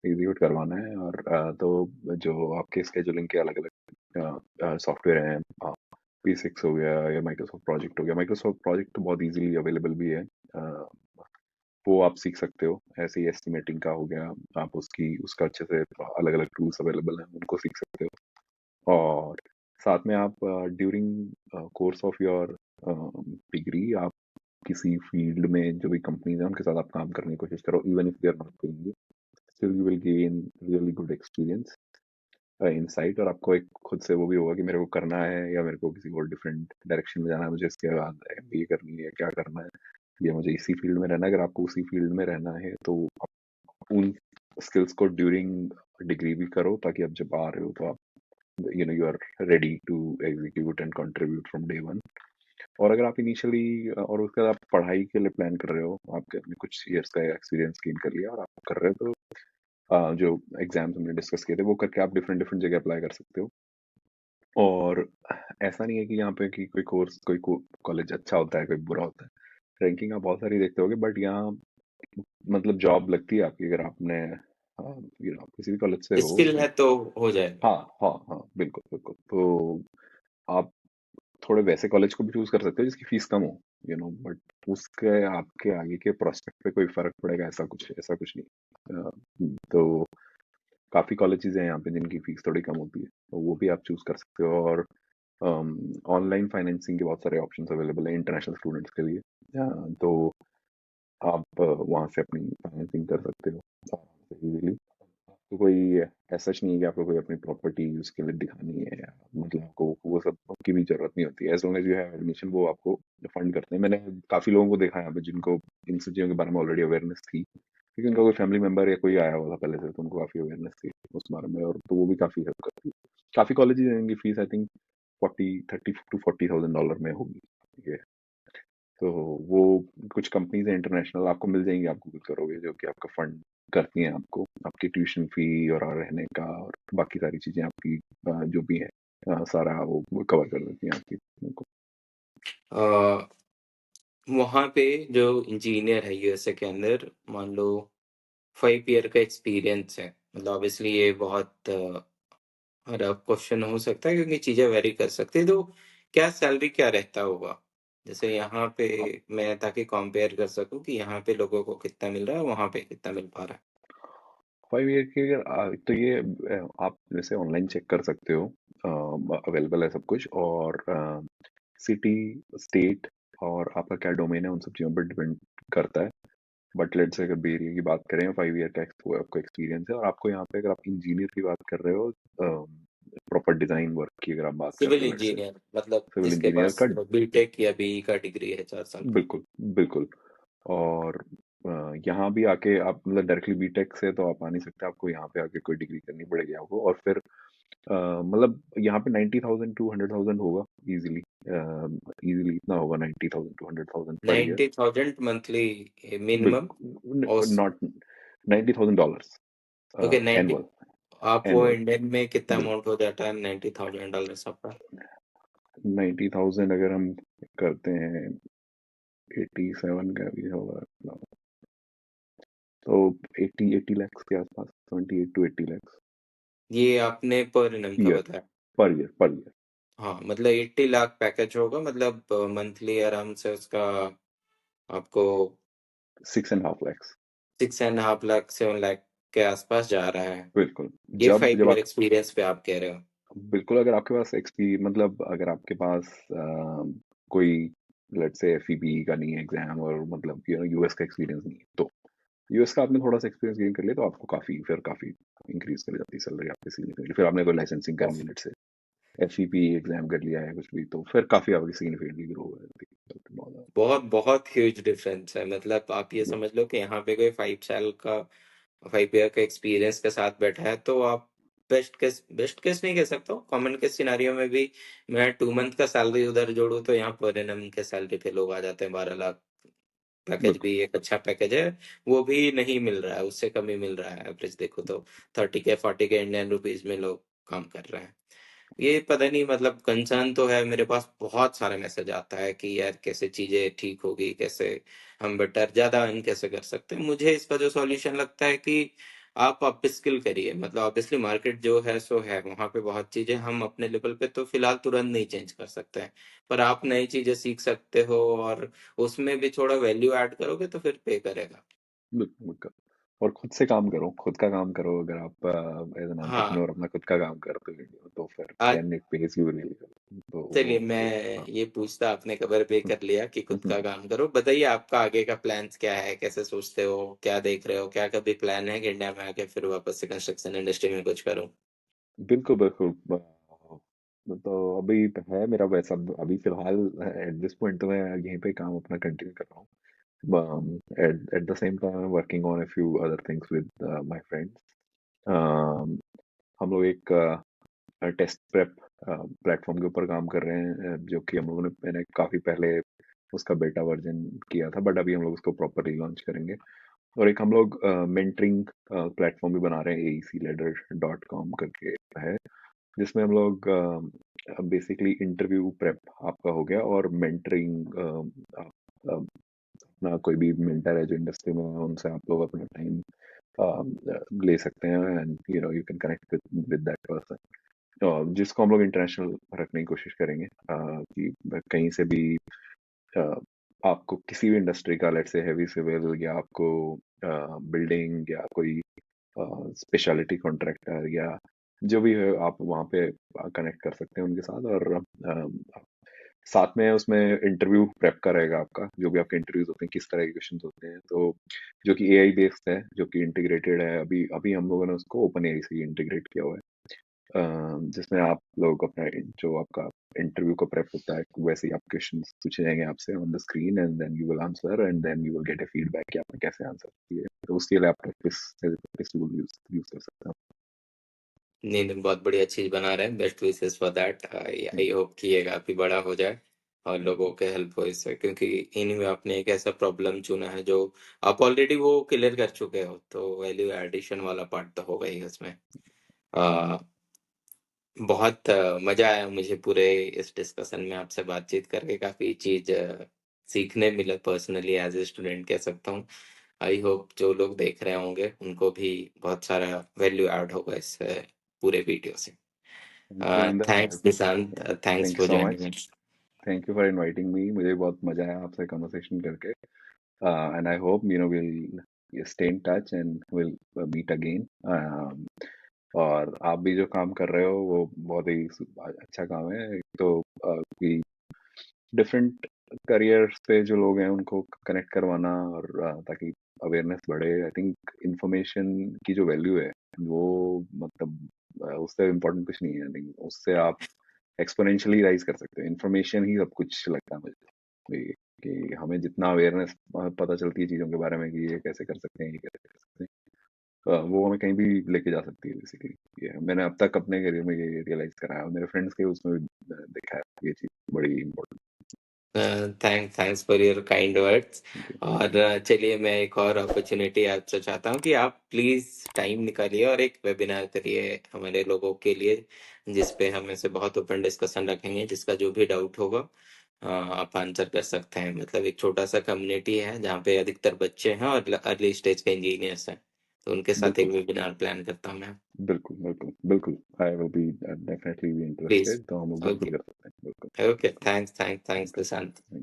एग्जीक्यूट करवाना है। और तो जो आपके स्केजुलिंग के अलग अलग सॉफ्टवेयर हैं, P6 हो गया या माइक्रोसॉफ्ट प्रोजेक्ट हो गया, माइक्रोसॉफ्ट प्रोजेक्ट तो बहुत इजीली अवेलेबल भी है, वो आप सीख सकते हो। ऐसे ही एस्टिमेटिंग का हो गया, आप उसका अच्छे से अलग अलग टूल्स अवेलेबल हैं उनको सीख सकते हो। और साथ में आप during course of your degree आप किसी फील्ड में जो भी कंपनीज हैं उनके साथ आप काम करने की कोशिश करो, even if they are not paying you, still you will gain really good experience, insight, और आपको एक खुद से वो भी होगा कि मेरे को करना है या मेरे को किसी और डिफरेंट डायरेक्शन में जाना है, मुझे इसके बाद एमबीए करनी है, क्या करना है, या मुझे इसी फील्ड में रहना है। अगर आपको उसी फील्ड में रहना है तो आप उन स्किल्स को ड्यूरिंग डिग्री भी करो, ताकि आप जब आ रहे हो तो आप you are ready to execute and contribute from day one. और अगर आप इनिशियली और उसके बाद आप पढ़ाई के लिए प्लान कर रहे हो, आपके अपने कुछ ईयर्स का एक्सपीरियंस गेन कर लिया और आप कर रहे हो, तो जो एग्जाम्स हमने डिस्कस किए थे वो करके आप डिफरेंट डिफरेंट जगह अप्लाई कर सकते हो। और ऐसा नहीं है कि यहाँ पे कि कोई कोर्स कोई कॉलेज अच्छा होता है कोई बुरा होता है, रैंकिंग आप बहुत सारी देखते होगे, बट यहाँ मतलब जॉब लगती है आपकी अगर आपने आप किसी भी कॉलेज से हो। स्किल है तो हो जाएगा। हाँ हाँ हाँ, बिल्कुल बिल्कुल। तो आप थोड़े वैसे कॉलेज को भी चूज कर सकते हो जिसकी फीस कम हो, बट उसके आपके आगे के प्रोस्पेक्ट पे कोई फर्क पड़ेगा ऐसा कुछ नहीं। तो काफी कॉलेजेस हैं यहाँ पे जिनकी फीस थोड़ी कम होती है, तो वो भी आप चूज कर सकते हो। और ऑनलाइन फाइनेंसिंग के बहुत सारे ऑप्शंस अवेलेबल हैं इंटरनेशनल स्टूडेंट्स के लिए। तो आप वहाँ से अपनी फाइनेंसिंग कर सकते हो इजीली। तो कोई ऐसा नहीं है कि आपको कोई अपनी प्रॉपर्टी उसके लिए दिखानी है, या मतलब आपको वो सब की भी जरूरत नहीं होती है, as long as you have admission वो आपको फंड करते हैं। मैंने काफी लोगों को देखा है यहाँ पे जिनको इन सब चीजों के बारे में ऑलरेडी अवेयरनेस थी, क्योंकि उनका कोई फैमिली मेंबर या कोई आया हुआ था पहले से, तो उनको काफी अवेयरनेस थी उस बारे में, और तो वो भी काफी हेल्प करती है। काफी कॉलेजेस हैं जिनकी fees I think 30 to 40 thousand dollar में होगी, ठीक है। तो वो कुछ कंपनीज हैं इंटरनेशनल आपको मिल जाएंगी, आप गूगल करोगे, जो कि आपका फंड करती हैं आपको आपकी ट्यूशन फी और रहने का और बाकी सारी चीजें आपकी जो भी है सारा वो कवर कर देती हैं आपकी उनको। अ, वहाँ पे जो इंजीनियर है यूएसए के अंदर, मान लो 5 ईयर का एक्सपीरियंस है, मतलब ऑब्वियसली ये बहुत रफ क्वेश्चन हो सकता है क्योंकि चीजें वेरी कर सकती है, तो क्या सैलरी क्या रहता होगा? जैसे यहाँ पे मैं ताकि कंपेयर कर सकूं कि यहाँ पे लोगों को कितना मिल रहा है, वहाँ पे कितना मिल पा रहा है। 5 ईयर की अगर तो ये आप जैसे ऑनलाइन चेक कर सकते हो, अवेलेबल है सब कुछ। और सिटी, स्टेट और आपका क्या डोमेन है उन सब चीज़ों पर डिपेंड करता है। बट लेट्स से अगर बी एरिया की बात करें, 5 ईयर का आपको एक्सपीरियंस है, और आपको यहाँ पे अगर आप इंजीनियर की बात कर रहे हो, प्रॉपर डिजाइन वर्क की अगर आप बात कर सिविल रहे हो, लेट्स से इंजीनियर मतलब सिविल जिसके इंजीनियर पास का, बीटेक या बीई का डिग्री है 4 साल का। बिल्कुल बिल्कुल। और यहाँ भी आके आप मतलब डायरेक्टली बीटेक से तो आप आ नहीं सकते, आपको यहाँ पे आके कोई डिग्री करनी पड़ेगी आपको। और फिर मतलब यहाँ पे 90,000 to 100,000 होगा इजीली। इजीली इतना होगा, 90,000 to 100,000 per year. 90,000 monthly minimum. और बिल्कुल, नॉट $90,000 ओके 90, एनुअल। आप वो एनुअल, इंडियन में कितना बिल्कुल। अमाउंट हो जाता है $90,000 आपका? 90,000 अगर हम करते हैं 87 का भी होगा, तो 80 lakhs के आसपास, 78 to 80 lakhs ये आपने पर एनम का ईयर, बताया। Per year. हाँ मतलब 80 लाख पैकेज होगा, मतलब मंथली आराम से उसका आपको 6.5 lakhs। 6.5 लाख 7 लाख के आसपास जा रहा है। बिल्कुल। ये जब फाइव जब ईयर आप एक्सपीरियंस पे आप कह रहे हो? बिल्कुल, अगर आपके पास मतलब अगर आपके पास कोई लेट्स से एफईबी का नहीं है एग्जाम, और मतलब यूएस का एक्सपीरियंस नहीं है, तो यूएस का आपने थोड़ा सा एक्सपीरियंस गेन कर लिया तो आपको काफी इंक्रीज कर जाती है सैलरी आपकी सिग्निफिकेंटली। फिर आपने कोई लाइसेंसिंग करनी है, लेट्स से एफईपी एग्जाम कर लिया है कुछ भी, तो फिर काफी आपकी सिग्निफिकेंटली ग्रो हो जाती है बहुत ज्यादा। बहुत बहुत ह्यूज डिफरेंस है, मतलब आप ये समझ लो कि यहाँ पे कोई 5 साल का 5 ईयर का एक्सपीरियंस के साथ बैठा है तो आप बेस्ट केस नहीं कह सकता हूँ, कॉमन केस सिनारियो में भी मैं 2 मंथ का सैलरी उधर जोड़ूं तो यहाँ पर एनम के सैलरी पे लोग आ जाते हैं 12 लाख। पैकेज बिल्कुल भी एक अच्छा पैकेज है, वो भी नहीं मिल रहा है, उससे कम ही मिल रहा है एवरेज देखो तो। 30 के 40 के इंडियन रुपीज में लोग काम कर रहे हैं। ये पता नहीं, मतलब कंसर्न तो है, मेरे पास बहुत सारे मैसेज आता है कि यार कैसे चीजें ठीक होगी, कैसे हम बेटर ज्यादा अर्न कैसे कर सकते हैं। मुझे इसका जो सॉल्यूशन लगता है कि आप अप स्किल करिए, मतलब ऑब्वियसली मार्केट जो है सो है, वहां पे बहुत चीजें हम अपने लेवल पे तो फिलहाल तुरंत नहीं चेंज कर सकते हैं, पर आप नई चीजें सीख सकते हो और उसमें भी थोड़ा वैल्यू ऐड करोगे तो फिर पे करेगा। बिल्कुल बिल्कुल। और खुद से काम करो, खुद का काम करो। अगर आप एज एन हाँ। एंटरप्रेन्योर अपना खुद का काम करते हो तो फिर आज then it pays you really. तो चलिए, वो मैं हाँ। ये पूछता, आपने कवर पे कर लिया कि खुद का काम करो। बताइए आपका आगे का प्लान्स क्या है, कैसे सोचते हो, क्या देख रहे हो, क्या कभी प्लान है कि इंडिया में आके फिर वापस से कंस्ट्रक्शन इंडस्ट्री में कुछ करूं? बिल्कुल बिल्कुल। तो अभी है मेरा वैसा, अभी फिलहाल एट दिस पॉइंट तो मैं यहीं पे काम अपना कंटिन्यू कर रहा हूँ। At the same time working on a few other things with my friends. हम लोग एक टेस्ट प्रेप प्लेटफॉर्म के ऊपर काम कर रहे हैं, जो कि हम लोगों ने मैंने काफी पहले उसका बेटा वर्जन किया था, बट अभी हम लोग उसको प्रॉपरली लॉन्च करेंगे। और एक हम लोग मेंटरिंग प्लेटफॉर्म भी बना रहे हैं, AECladder.com करके है, जिसमें हम लोग बेसिकली इंटरव्यू प्रेप आपका हो गया, और मेंटरिंग, अपना कोई भी मेंटर है जो इंडस्ट्री में है, उनसे आप लोग अपना टाइम ले सकते हैं, and you can connect with that person, जिसको हम लोग इंटरनेशनल रखने की कोशिश करेंगे, कि कहीं से भी अ, आपको किसी भी इंडस्ट्री का, लेट से हैवी सिविल, या आपको बिल्डिंग, या कोई स्पेशलिटी कॉन्ट्रैक्टर, या जो भी है, आप वहाँ पे कनेक्ट कर सकते हैं उनके साथ। और साथ में उसमें इंटरव्यू प्रेप का रहेगा आपका, जो भी आपके इंटरव्यूज होते हैं किस तरह के क्वेश्चन होते हैं, तो जो कि AI बेस्ड है, जो कि इंटीग्रेटेड है। अभी अभी हम लोगों ने उसको ओपन AI से इंटीग्रेट किया हुआ है, जिसमें आप लोग अपना जो आपका इंटरव्यू का प्रेप होता है, वैसे ही आप क्वेश्चंस पूछे जाएंगे आपसे on the screen, and then you will answer, and then you will get a feedback कि आपने कैसे आंसर किए। तो उसके लिए आप प्रैक्टिस टूल यूज कर सकते हो। नहीं नहीं, बहुत बढ़िया चीज बना रहे हैं। Best wishes for that. Thank I hope कि ये काफी बड़ा हो जाए और लोगों के हेल्प हो इससे, क्योंकि इनमें आपने एक ऐसा प्रॉब्लम चुना है जो आप ऑलरेडी वो क्लियर कर चुके हो, तो वैल्यू एडिशन वाला पार्ट तो होगा ही उसमें। अ, बहुत मजा आया मुझे पूरे इस डिस्कशन में आपसे बातचीत करके। काफी चीज सीखने मिला, पर्सनली एज ए स्टूडेंट कह सकता हूँ। आई होप जो लोग देख रहे होंगे उनको भी बहुत सारा वैल्यू ऐड होगा इस पूरे वीडियो से। यू इंदर। Thanks Nishant, thanks thank you for so joining much. Us. Thank you for inviting me, मुझे बहुत मजा आया आपसे कन्वर्सेशन करके, and I hope will stay in touch and will meet again. और आप भी जो काम कर रहे हो वो बहुत ही अच्छा काम है। एक तो कि डिफरेंट करियर्स पे जो लोग हैं उनको कनेक्ट करवाना, और ताकि अवेयरनेस बढ़े। आई थिंक इंफॉर्मेशन की जो वैल्यू है वो, मतलब उससे इम्पोर्टेंट कुछ नहीं है। आई थिंक उससे आप एक्सपोनेंशियली राइज कर सकते हो। इन्फॉर्मेशन ही सब कुछ लगता है मुझे, कि हमें जितना अवेयरनेस पता चलती है चीज़ों के बारे में, कि ये कैसे कर सकते हैं, ये कैसे कर सकते हैं, वो हमें कहीं भी लेके जा सकती है बेसिकली। ये मैंने अब तक अपने करियर में ये रियलाइज करा है, और मेरे फ्रेंड्स के उसमें भी देखा है, ये चीज़ बड़ी important. Thanks for your kind words. Thank you. और चलिए, मैं एक और अपॉर्चुनिटी आपसे चाहता हूँ कि आप प्लीज टाइम निकालिए और एक वेबिनार करिए हमारे लोगों के लिए, जिसपे हम ऐसे बहुत ओपन डिस्कशन रखेंगे। जिसका जो भी डाउट होगा आप आंसर कर सकते हैं। मतलब एक छोटा सा कम्युनिटी है जहाँ पे अधिकतर बच्चे हैं और अर्ली स्टेज के इंजीनियर्स हैं, तो उनके साथ एक बिल्कुल वेबिनार प्लान करता हूँ मैं। बिल्कुल बिल्कुल बिल्कुल। I will be definitely be please. Interested, तो हम लोग बिल्कुल ओके। कर सकते हैं, बिल्कुल। Okay, thanks thanks thanks thank Prashant. You.